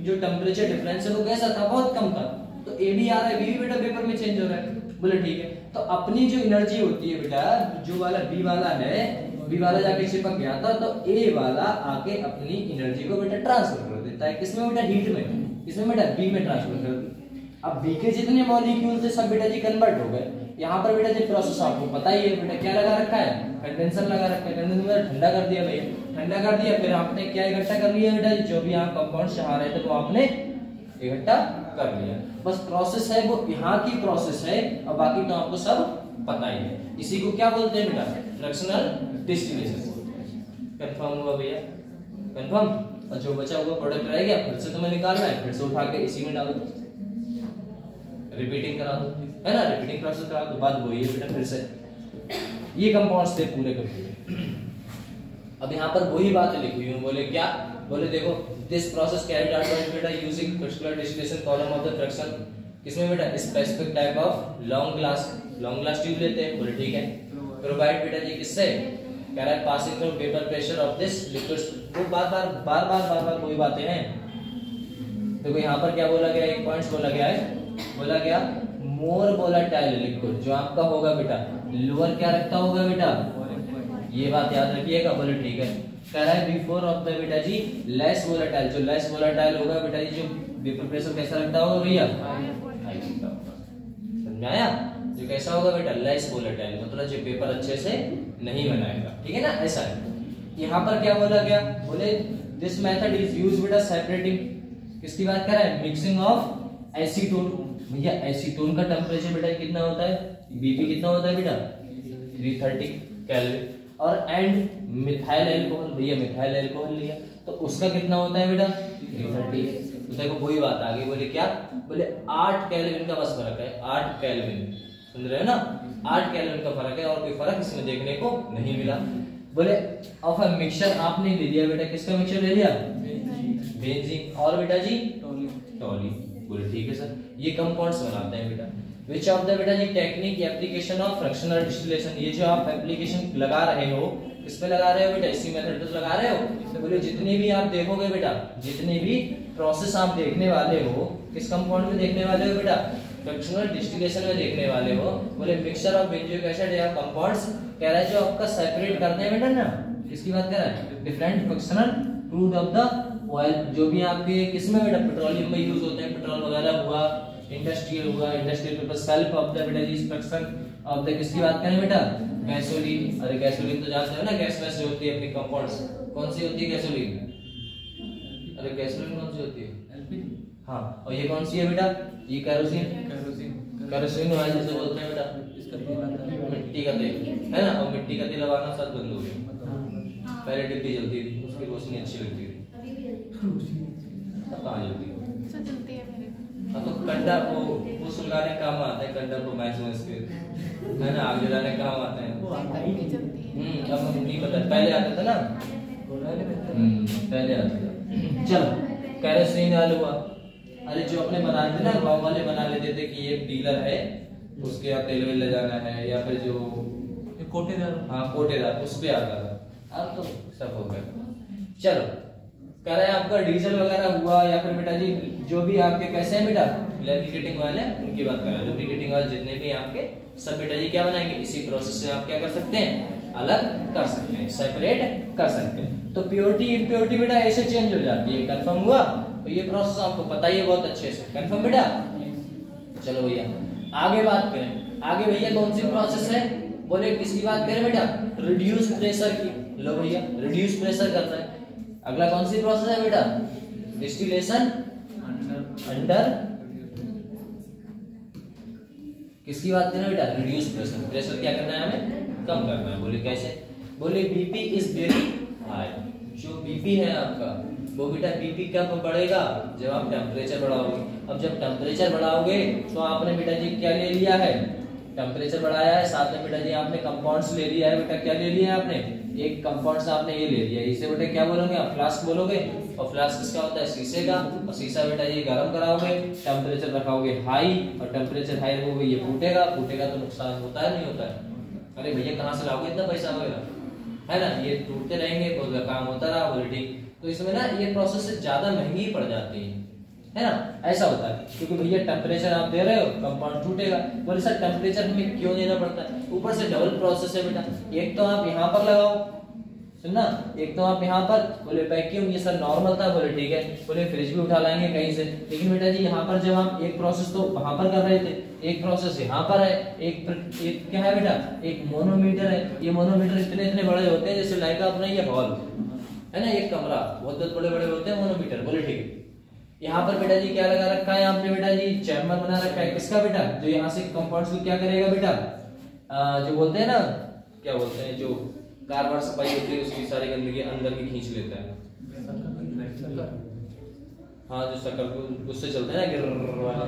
Speaker 1: जो टेम्परेचर डिफरेंस है वो कैसा था, बहुत कम था, तो ए भी आ रहा है, बी भी बेटा पेपर में चेंज हो रहा है। बोले ठीक है, तो अपनी जो एनर्जी होती है बेटा, जो वाला बी वाला है, बी वाला जाके चिपक गया था, तो ए वाला आके अपनी एनर्जी को बेटा ट्रांसफर कर देता है, किसमें बेटा, हीट में, किसमें बेटा, बी में ट्रांसफर कर दिया। अब बी के जितने मॉलिक्यूल थे सब बेटा जी कन्वर्ट हो गए। यहाँ पर बेटा जी प्रोसेस आपको पता ही है बेटा, क्या लगा रखा है, कंडेंसर लगा रखा है, कंडेंसर ठंडा कर दिया भैया, ठंडा कर दिया, फिर आपने क्या इकट्ठा कर लिया बेटा, जो भी आप कंपाउंड चाह रहे थे वो आपने इकट्ठा कर लिया। बस प्रोसेस है वो यहाँ की प्रोसेस है, और बाकी तो आपको सब पता ही है। इसी को क्या बोलते हैं बेटा, फ्रैक्शनल डिस्टिलेशन बोलते हैं। कंफर्म हुआ भैया, कंफर्म। और जो बचा हुआ प्रोडक्ट रह गया फिर से तुम्हें निकालना है, फिर से उठा के इसी में डाल दो, रिपीटिंग करा दो, है ना, रिपीटिंग प्रोसेस करा दो, बात वही है बेटा। फिर से ये कंपाउंड्स थे पूरे के पूरे। अब यहाँ पर वही बातें लिखी हुई हैं, बोले क्या, बोले देखो this process carried out by बेटा using crystal distillation column of the fraction, किसमें बेटा, specific type of long glass tube लेते हैं। बोले ठीक है, प्रोवाइड बेटा जी किससे, कह रहा है passing through vapour pressure of this liquid. वो बार वही बातें हैं। देखो यहाँ पर क्या बोला गया, एक पॉइंट्स बोला गया है, बोला गया मोर वोलेटाइल लिक्विड जो आपका होगा बेटा, लोअर क्या रखता होगा बेटा, ये बात याद रखिएगा। बोले ठीक है, कह रहा है बिफोर ऑफ द बेटा जी लेस वोलेटाइल, जो लेस वोलेटाइल होगा बेटा जी, जो वेपर प्रेशर कैसा रखता होगा भैया, हाई रखता होगा। समझाया, जो कैसा होगा बेटा, लेस वोलेटाइल, मतलब जो पेपर अच्छे से नहीं बनाएगा, ठीक है ना, ऐसा है। यहाँ पर क्या बोला गया, बोले दिस मेथड इज यूज्ड बेटा सेपरेटिंग, किसकी बात कर रहा है, मिक्सिंग ऑफ एसीटोन। भैया एसीटोन का टेम्परेचर बेटा कितना होता है, बीपी कितना होता है बेटा, 330 केल्विन। और एंड मिथाइल अल्कोहल, भैया मिथाइल अल्कोहल लिया तो उसका कितना होता है बेटा, 330। तो देखो वही बात आ गई, बोले क्या, बोले 8 केल्विन का बस फर्क है, 8 केल्विन, सुन रहे हो ना, 8 केल्विन का फर्क है, और कोई फर्क इसमें देखने को नहीं मिला। बोले ऑफ अ मिक्सचर आपने ले लिया बेटा, किसका मिक्सचर ले लिया, बेंजीन, और बेटा जी टोल्यूइन। बोले ठीक है सर, ये कंपाउंड्स बनाते हैं बेटा। विच ऑफ द बेटा जी technique application of fractional distillation, ये जो आप एप्लीकेशन लगा रहे हो, किस पे लगा रहे हो बेटा, इसी मेथड पे लगा रहे हो। बोले जितने भी आप देखोगे बेटा, जितने भी प्रोसेस आप देखने वाले हो, किस कंपाउंड में देखने वाले हो बेटा, फ्रैक्शनल डिस्टिलेशन में देखने वाले हो। बोले मिक्सचर ऑफ बेंजोइक एसिड या कंपाउंड्स, कह रहा है जो आपका सेपरेट करते हैं बेटा ना, किसकी बात कर रहा है, different fractional crude of the oil, जो भी आपके किसमें बेटा, पेट्रोलियम में यूज होते हैं, पेट्रोल वगैरह हुआ, इंडस्ट्रियल हुआ, industrial paper, self of the बेटा जी फ्रैक्शन ऑफ द, किसकी बात करें बेटा, गैसोलीन। अरे गैसोलीन तो जानते हो ना, गैस वैस जो होती है अपनी कंपाउंड्स, कौन सी होती है गैसोलीन, अरे गैसोलीन कौन सी होती है, एलपीजी। हाँ, और ये कौन सी है बेटा, ये कैरोसिन, कैरोसिन ऑयल जिसे बोलते हैं बेटा, मिट्टी का तेल है ना, और मिट्टी का तेल लगाना सब बंद हो गया, पहले डिब्बी जलती थी, उसकी रोशनी अच्छी लगती थी, अब कहाँ जलती है, अब तो कंडा वो सुलगाने काम आता है, कंडा को मैच में इसके, है ना, आग जलाने काम आता है। अब हम नहीं पता, पहले आता था ना, पहले आता था। चलो कैरोसिन ऑयल हुआ, अरे जो अपने बनाते थे ना गाँव वाले बना लेते थे कि ये डीलर है उसके यहाँ तेल वेल ले जाना है, या फिर जो
Speaker 2: कोटेदार,
Speaker 1: हाँ कोटेदार, उस पे आता था। अब तो सब हो गया। चलो कह रहे हैं आपका डीजल वगैरह हुआ, या फिर बेटा जी जो भी आपके कैसे हैं बेटा लुब्रिकेटिंग ऑयल है उनकी बात कर रहे हैं। लुब्रिकेटिंग ऑयल जितने भी आपके सब बेटा जी क्या बनाएंगे, इसी प्रोसेस से आप क्या कर सकते हैं, अलग कर सकते हैं, सेपरेट कर सकते हैं। तो प्योरिटी इम्प्योरिटी बेटा ऐसे चेंज हो जाती है। कंफर्म हुआ? तो ये प्रोसेस आपको पता ही है बहुत अच्छे से। कंफर्म बेटा? चलो भैया आगे बात करें। आगे भैया कौन सी प्रोसेस है, बोले किसकी बात करें बेटा, रिड्यूस प्रेशर की। लो भैया रिड्यूस प्रेशर करता है। अगला कौन सी प्रोसेस है बेटा, डिस्टिलेशन अंडर, किसकी बात करें बेटा, रिड्यूस प्रेशर। प्रेशर क्या करना है हमें, कम करना है। बोले कैसे, बोले बीपी इज वेरी हाई। जो बीपी है आपका वो बेटा बीपी कब बढ़ेगा, जब आप टेम्परेचर बढ़ाओगे। अब जब टेम्परेचर बढ़ाओगे तो आपने बेटा जी क्या ले लिया है, टेम्परेचर बढ़ाया है, साथ में बेटा जी आपने कंपाउंड्स ले लिया है। बेटा क्या ले लिया है आपने, एक कंपाउंड्स आपने ये ले लिया, इसे बेटा क्या बोलोगे आप, फ्लास्क बोलोगे। और फ्लास्क किसका होता है, शीशे का। और शीशा बेटा ये गर्म कराओगे, टेम्परेचर रखाओगे हाई, और टेम्परेचर हाई रखोगे ये फूटेगा। फूटेगा तो नुकसान होता है नहीं होता है, अरे भैया कहाँ से लाओगे इतना पैसा वगैरह, है ना। ये टूटते रहेंगे तो काम होता रहा, बोले ठीक। तो इसमें ना ये प्रोसेस से ज्यादा महंगी पड़ जाती है ना, ऐसा होता है। क्योंकि भैया टेम्परेचर आप दे रहे हो, कंपाउंड टूटेगा। बोले सर टेम्परेचर हमें क्यों देना पड़ता है, ऊपर से डबल प्रोसेस है बेटा। एक तो आप यहाँ पर लगाओ, सुनना, एक तो आप यहाँ पर, बोले वैक्यूम, ये सर नॉर्मल था, बोले ठीक है। बोले फ्रिज भी उठा लाएंगे कहीं से, लेकिन बेटा जी यहाँ पर जब हम एक प्रोसेस तो वहां पर कर रहे थे, एक प्रोसेस यहाँ पर है, एक क्या है बेटा, एक मोनोमीटर है। ये मोनोमीटर इतने इतने बड़े होते हैं जैसे लाइक अपना ये हॉल है ना, एक कमरा, बहुत बड़े बड़े होते हैं मोनोमीटर। बोले ठीक है। यहाँ पर बेटा जी क्या लगा रखा है आपने, बेटा जी चैम्बर बना रखा है, किसका बेटा, जो यहाँ से कंपाउंड्स को क्या करेगा बेटा, जो बोलते हैं ना, क्या बोलते हैं, जो कार वार सफाई होती है उसकी सारी गंदगी अंदर की खींच लेता है। हाँ जो शक्कर को उससे चलते हैं ना, गिर वाला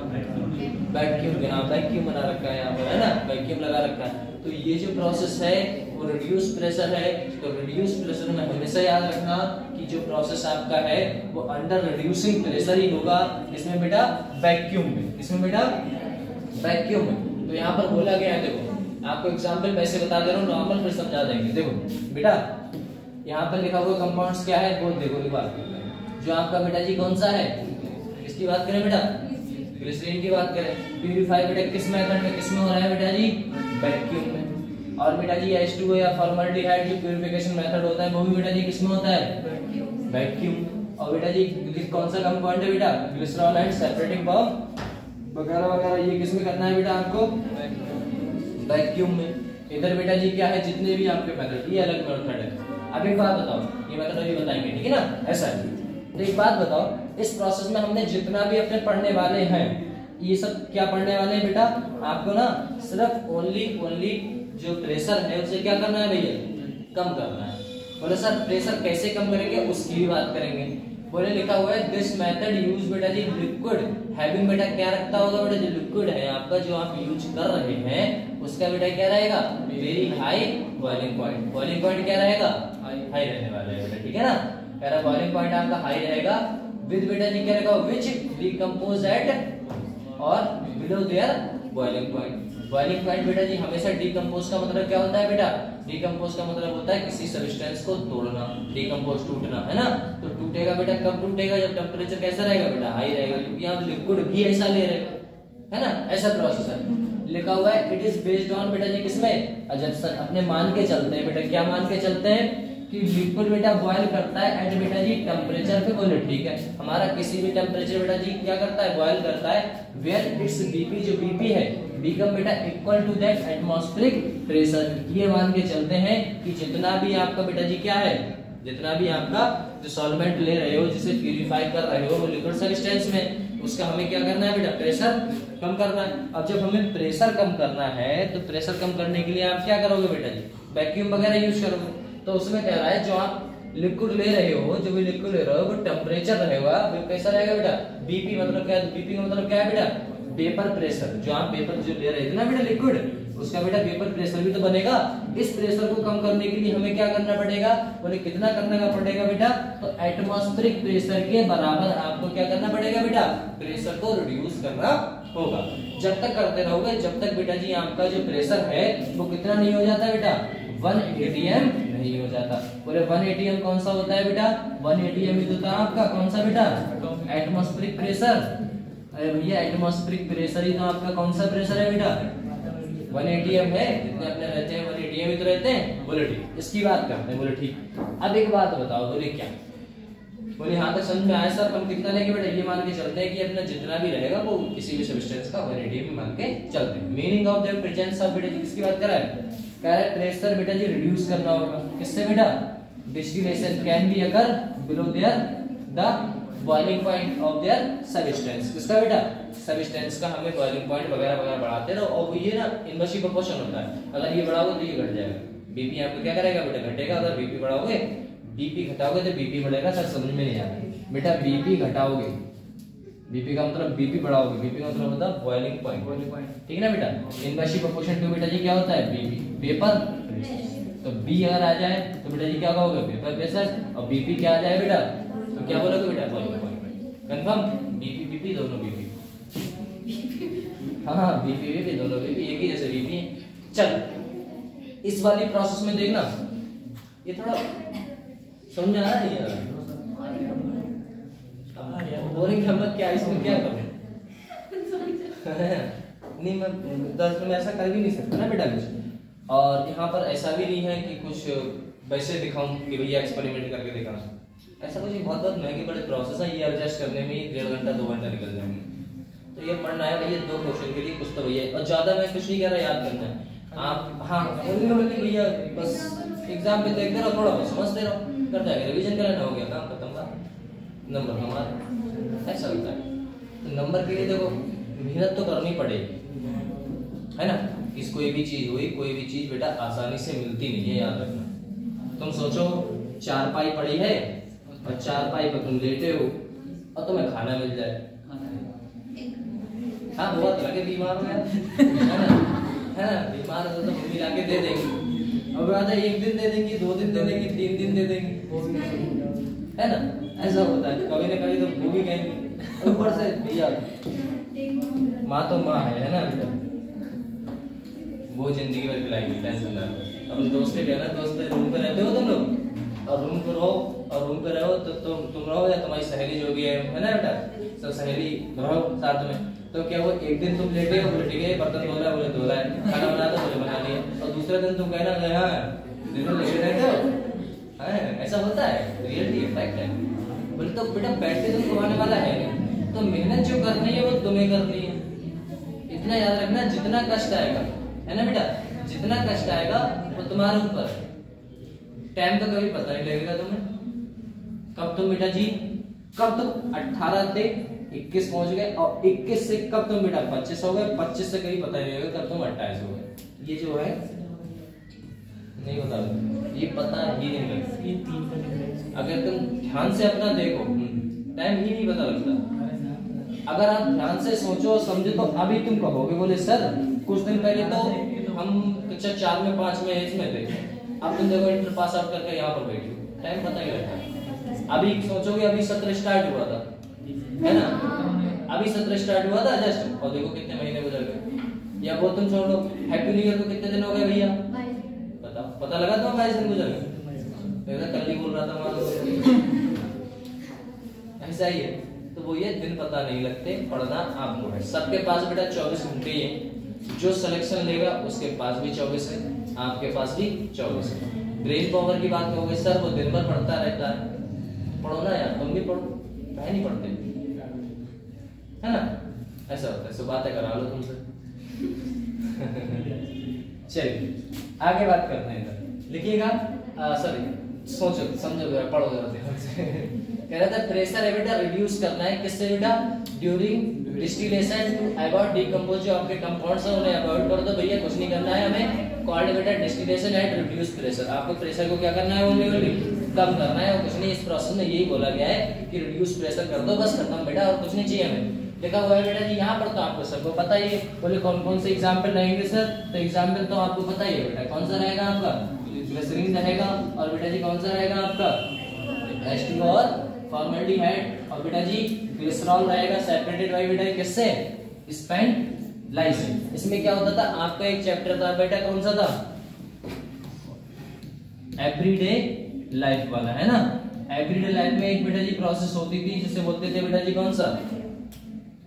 Speaker 1: वैक्यूम, यहाँ वैक्यूम बना रखा है यहाँ पर, है ना, वैक्यूम लगा रखा है। तो ये जो प्रोसेस है वो रिड्यूस प्रेशर है। तो रिड्यूस प्रेशर में हमेशा याद रखना कि जो प्रोसेस आपका है वो अंडर रिड्यूसिंग प्रेशर ही होगा। इसमें बेटा वैक्यूम में, इसमें बेटा वैक्यूम में। तो यहाँ पर बोला गया है, देखो आपको एग्जांपल वैसे बता दे रहा हूँ, नॉर्मल फिर समझा देंगे। देखो बेटा यहाँ पर लिखा हुआ कंपाउंड्स क्या है, वो देखो एक बार, जो आपका बेटा जी कौन सा है, किसकी बात करें बेटा, ग्लिसरीन की बात करें। प्यूरिफाई बेटा किस मेथड में, किसमें हो रहा है बेटा जी, वैक्यूम में। और बेटा जी H2O या फॉर्मल्डिहाइड जो प्यूरिफिकेशन मेथड होता है वो भी बेटा जी किसमें होता है, वैक्यूम। और बेटा जी कौन सा कंपाउंड है बेटा, ग्लिसरॉल एंड सेपरेटिंग बॉम्ब वगैरह वगैरह, ये किसमें करना है बेटा आपको, वैक्यूम में। इधर बेटा जी क्या है, जितने भी आपके मेथड, ये अलग मेथड है। अब एक बात बताओ, ये मेथड अभी बताएंगे, ठीक है ना, ऐसा है। तो एक बात बताओ, इस प्रोसेस में हमने जितना भी अपने पढ़ने वाले हैं, ये सब क्या पढ़ने वाले हैं बेटा, आपको ना सिर्फ ओनली जो प्रेशर है उसे क्या करना है भैया, कम करना है। बोले सर प्रेशर कैसे कम करेंगे, उसकी भी बात करेंगे। बोले लिखा हुआ है दिस मेथड यूज बेटा जी लिक्विड हैविंग, बेटा क्या रखता होगा बेटा, जो लिक्विड है आपका जो आप यूज कर रहे हैं उसका बेटा क्या रहेगा, very high boiling point. Boiling point क्या रहेगा, हाई रहने वाला है बेटा, ठीक है ना। कह रहा बॉइलिंग पॉइंट आपका हाई रहेगा विद बेटा जी क्या रहेगा, विच डिकम्पोज एट और below there boiling point. Boiling point बेटा जी हमेशा डिकम्पोज का मतलब क्या होता है बेटा, डिकम्पोज का मतलब होता है किसी सब्सटेंस को तोड़ना, डिकम्पोज टूटना, है ना। तो टूटेगा बेटा कब टूटेगा, जब टेम्परेचर कैसा रहेगा बेटा, हाई रहेगा, क्योंकि यहाँ लिक्विड भी ऐसा ले रहे है ना, ऐसा प्रोसेस है। लिखा हुआ है इट इज बेस्ड ऑन बेटा जी किसमें, अजम्पशन, अपने मान के चलते हैं बेटा, क्या मान के चलते हैं कि लिक्विड बेटा बॉयल करता है एट बेटा जी टेम्परेचर पे, बोले ठीक है, हमारा किसी भी टेम्परेचर बेटा जी क्या करता है, बॉयल करता है, वेयर इट्स बीपी, जो बीपी है बिकम बेटा equal to that atmospheric pressure. ये मान के चलते हैं कि जितना भी आपका बेटा जी क्या है, जितना भी आपका जो सॉल्वेंट ले रहे हो, जिसे प्यूरिफाई कर रहे हो वो लिक्विड सब्सटेंस में, उसका हमें क्या करना है बेटा, प्रेशर कम करना है। अब जब हमें प्रेशर कम करना है तो प्रेशर कम करने के लिए आप क्या करोगे बेटा जी, वैक्यूम वगैरह यूज करोगे। तो उसमें कह रहा है जो आप लिक्विड ले रहे हो, जो भी लिक्विड ले रहे हो वो टेम्परेचर रहेगा, वो कैसा रहेगा बेटा, बीपी मतलब क्या है, बीपी का मतलब क्या है बेटा, वेपर प्रेशर। जो आप वेपर जो ले रहे थे ना बेटा लिक्विड, उसका बेटा वेपर प्रेशर भी तो बनेगा। इस प्रेशर को कम करने के लिए हमें क्या करना पड़ेगा, बोले कितना करने का पड़ेगा बेटा, तो एटमॉस्फेरिक प्रेशर के बराबर आपको क्या करना पड़ेगा बेटा, प्रेशर को रिड्यूस करना होगा। जब तक करते रहोगे, जब तक बेटा जी आपका जो प्रेशर है वो कितना नहीं हो जाता बेटा, 1 atm नहीं हो जाता। बोले 1 atm कौन सा होता है बेटा, 1 atm ही होता है आपका कौन सा बेटा, एटमॉस्फेरिक प्रेशर। अरे भैया एटमॉस्फेरिक प्रेशर ही तो आपका कौन सा प्रेशर है बेटा, 1 atm है, जितने अपने रहते हैं 1 atm ही तो रहते हैं। बोले ठीक, इसकी बात करते हैं। बोले ठीक, अब एक बात बताओ, बोले क्या, बोले यहाँ तक समझ में आया सर, हम कितना लेंगे बेटा, ये मान के चलते हैं कि अपना जितना भी रहेगा वो किसी भी सब्सटेंस का 1 atm मान के चलते हैं। Meaning of the presence of बेटा जी किसकी बात कर रहा है, कह रहा है प्रेशर बेटा जी रिड्यूस करना होगा, किससे बेटा, distillation can be occur below their the boiling point of their substance. किसका बेटा, सब्सटेंस का हमें बॉइलिंग पॉइंट वगैरह वगैरह बढ़ाते रहो, और वो ये ना इनवर्सली प्रोपोर्शन होता है, अगर ये बढ़ाओगे तो ये घट जाएगा, बीपी आपको क्या करेगा बेटा, घटेगा। अगर बीपी बढ़ाओगे, बीपी घटाओगे तो बीपी बढ़ेगा। सर समझ में नहीं आता बेटा, बीपी घटाओगे, बीपी का मतलब बीपी बढ़ाओगे, बीपी का मतलब होता है बॉइलिंग पॉइंट, ठीक है ना बेटा। इनवर्सली प्रोपोर्शन टू बेटा जी क्या होता है, बीपी वेपर, तो बी अगर आ जाए तो बेटा जी क्या कहोगे, वेपर प्रेशर, और बीपी क्या आ जाए बेटा, तो क्या बोलोगे बेटा, boiling point. Confirm, BP BP दोनों बीपी, हाँ बीपी बीपी दोनों बीपी एक ही जैसे बीपी है। चल इस वाली प्रोसेस में देखना, ये थोड़ा समझ में आ रहा है, बोरिंग हम क्या इसमें क्या करें नहीं, मैं 10 में ऐसा कर भी नहीं सकता ना बेटा कुछ। और यहाँ पर ऐसा भी नहीं है कि कुछ वैसे दिखाऊं कि भैया एक्सपेरिमेंट करके दिखाना, ऐसा कुछ बहुत बहुत महंगे बड़े प्रोसेस है, ये एडजस्ट करने में ही 1.5 घंटा 2 घंटा निकल जाएंगे। तो ये पढ़ना है भैया 2 क्वेश्चन के लिए कुछ तो भैया, और ज्यादा मैं कुछ नहीं कह रहा, याद करना है आप। हाँ भैया बस एग्जाम पे देखते रहो, थोड़ा बहुत समझते रहो, कर जाएगा, रिवीजन करना हो गया, काम खत्म का नंबर हमारा, ऐसा होता है। तो नंबर के लिए देखो मेहनत तो करनी पड़ेगी, है ना। इस कोई भी चीज हुई, कोई भी चीज बेटा आसानी से मिलती नहीं है, याद रखना। तुम सोचो 4 पाई पड़ी है और 4 पाई पर तुम लेटे हो और तुम्हें खाना मिल जाए, हाँ बहुत लगे बीमार हो गया है ना, बीमार हो तो मम्मी लाके दे देंगी, और बात है 1 दिन दे देंगी, 2 दिन दे देंगी, 3 दिन दे देंगी, है ना, ऐसा होता है। कभी ना कभी तो भूख ही गएंगी, ऊपर से भैया माँ तो माँ है ना बेटा, वो जिंदगी भर खिलाएगी, टेंशन ना लो। अब दोस्त के कहना, दोस्त रूम पे रहते हो तुम लोग, और रूम पे रहो, और रूम पे रहो तो तुम रहो या तुम्हारी सहेली जो भी है ना बेटा, सब सहेली रहो साथ में। तो क्या वो एक दिन तुम लेटे हो, बोले ठीक है बर्तन धो रहा है, बोले धो रहा है, खाना बना तो बोले बना लिया, और दूसरे दिन तुम कहना गए हाँ दिन भर लेटे रहते हो, ऐसा होता है, रियलिटी है, फैक्ट है। बोले तो बेटा बैठ के तुम कमाने वाला है नहीं, तो मेहनत जो करनी है वो तुम्हें करनी है। इतना याद रखना, जितना कष्ट आएगा है ना बेटा, जितना कष्ट आएगा वो तुम्हारे ऊपर। टाइम तो कभी पता नहीं लगेगा तुम्हें, कब तुम बेटा जी, कब तुम 18 से 21 पहुंच गए, और 21 से कब तुम बेटा 25 हो गए, 25 से कभी पता नहीं लगेगा कब तुम 28 हो गए। ये जो है नहीं होता, ये पता ही नहीं लगता। अगर तुम ध्यान से अपना देखो, टाइम ही नहीं पता लगता। अगर आप ध्यान से सोचो समझो तो अभी तुम कहोगे, बोले सर कुछ दिन पहले तो हम कक्षा 4 में 5 में इसमें थे, अब तुम देखो इंटर पास आउट करके यहाँ पर बैठे हो, टाइम पता ही लगता। अभी सोचोगे अभी सत्र स्टार्ट हुआ था, है ना, अभी सत्र स्टार्ट हुआ था जस्ट, और देखो कितने महीने गुजर गए। या वो तुम छोड़ो, हैप्पी न्यू ईयर को कितने दिन हो गए भैया, पता लगा तो 22 दिन गुजर गए, कल ही बोल रहा था वहां, ऐसा ही है। तो वो ये दिन पता नहीं लगते, पढ़ना आपको है। सबके पास बेटा 24 घंटे है, जो सिलेक्शन लेगा उसके पास भी 24 है, आपके पास भी 24 है। ब्रेन पावर की बात करोगे सर वो दिन भर पढ़ता रहता है, पढ़ो ना यार, तुम भी पढ़ो, मैं नहीं पढ़ते, है ना, ऐसा होता है। सो बातें करा लो तुमसे चलिए आगे बात करते हैं, इधर लिखिएगा, सॉरी सोचो समझो पढ़ो जरा ध्यान से। कह रहा था प्रेशर है बेटा रिड्यूस करना है, किससे बेटा, during distillation to avoid decompose, जो आपके कंपाउंड्स हैं उन्हें अवॉइड कर दो भैया, कुछ नहीं करना है हमें, कॉल्ड बेटा डिस्टिलेशन एट रिड्यूस प्रेशर। आपको प्रेशर को क्या करना है, ओनली कम करना है, और कुछ नहीं। इस प्रोसेस में यही बोला गया है कि रिड्यूस प्रेशर कर दो, बस खत्म बेटा, और कुछ नहीं चाहिए हमें। लिखा हुआ है बेटा जी यहाँ पर, तो आपको सबको पता ही है। बोले कौन कौन से एग्जाम्पल रहेंगे सर, तो एग्जाम्पल तो आपको पता ही है बेटा, कौन सा रहेगा आपका ग्लिसरीन रहेगा, और बेटा जी कौन सा रहेगा आपका H2O और फॉर्मल्डिहाइड, और बेटा जी ग्लिसरॉल रहेगा सेपरेटेड बाय बेटा किससे, स्पेंट से। इसमें क्या होता था आपका एक चैप्टर था बेटा, कौन सा था, एवरीडे लाइफ वाला, है ना। एवरीडे लाइफ में एक बेटा जी प्रोसेस होती थी जिसे बोलते थे बेटा जी कौन सा,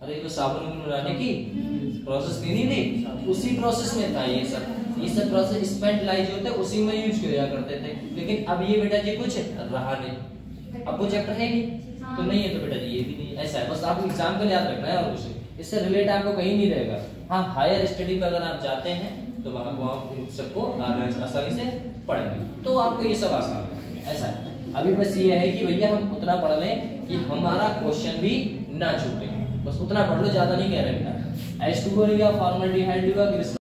Speaker 1: अरे ये तो साबुन बनाने की प्रोसेस नहीं थी, उसी प्रोसेस में था ये सब प्रोसेस स्पेंट लाइफ जो होते उसी में यूज किया करते थे। लेकिन अब ये बेटा जी कुछ रहा नहीं, अब वो चैप्टर है नहीं, तो नहीं है तो बेटा जी ये भी नहीं, ऐसा है। बस आपको एग्जाम का याद रखना है और उसे इससे रिलेट आपको कहीं नहीं रहेगा। हाँ हायर स्टडी में अगर आप जाते हैं तो वहां को आप इन सबको आसानी से पढ़ेंगे, तो आपको ये सब आसान है, ऐसा है। अभी बस ये है कि भैया हम उतना पढ़ लें कि हमारा क्वेश्चन भी ना छूटे, बस उतना पढ़ लो, ज्यादा नहीं कह रहे बेटा। H2O लिया, फॉर्मल्डिहाइड लिया,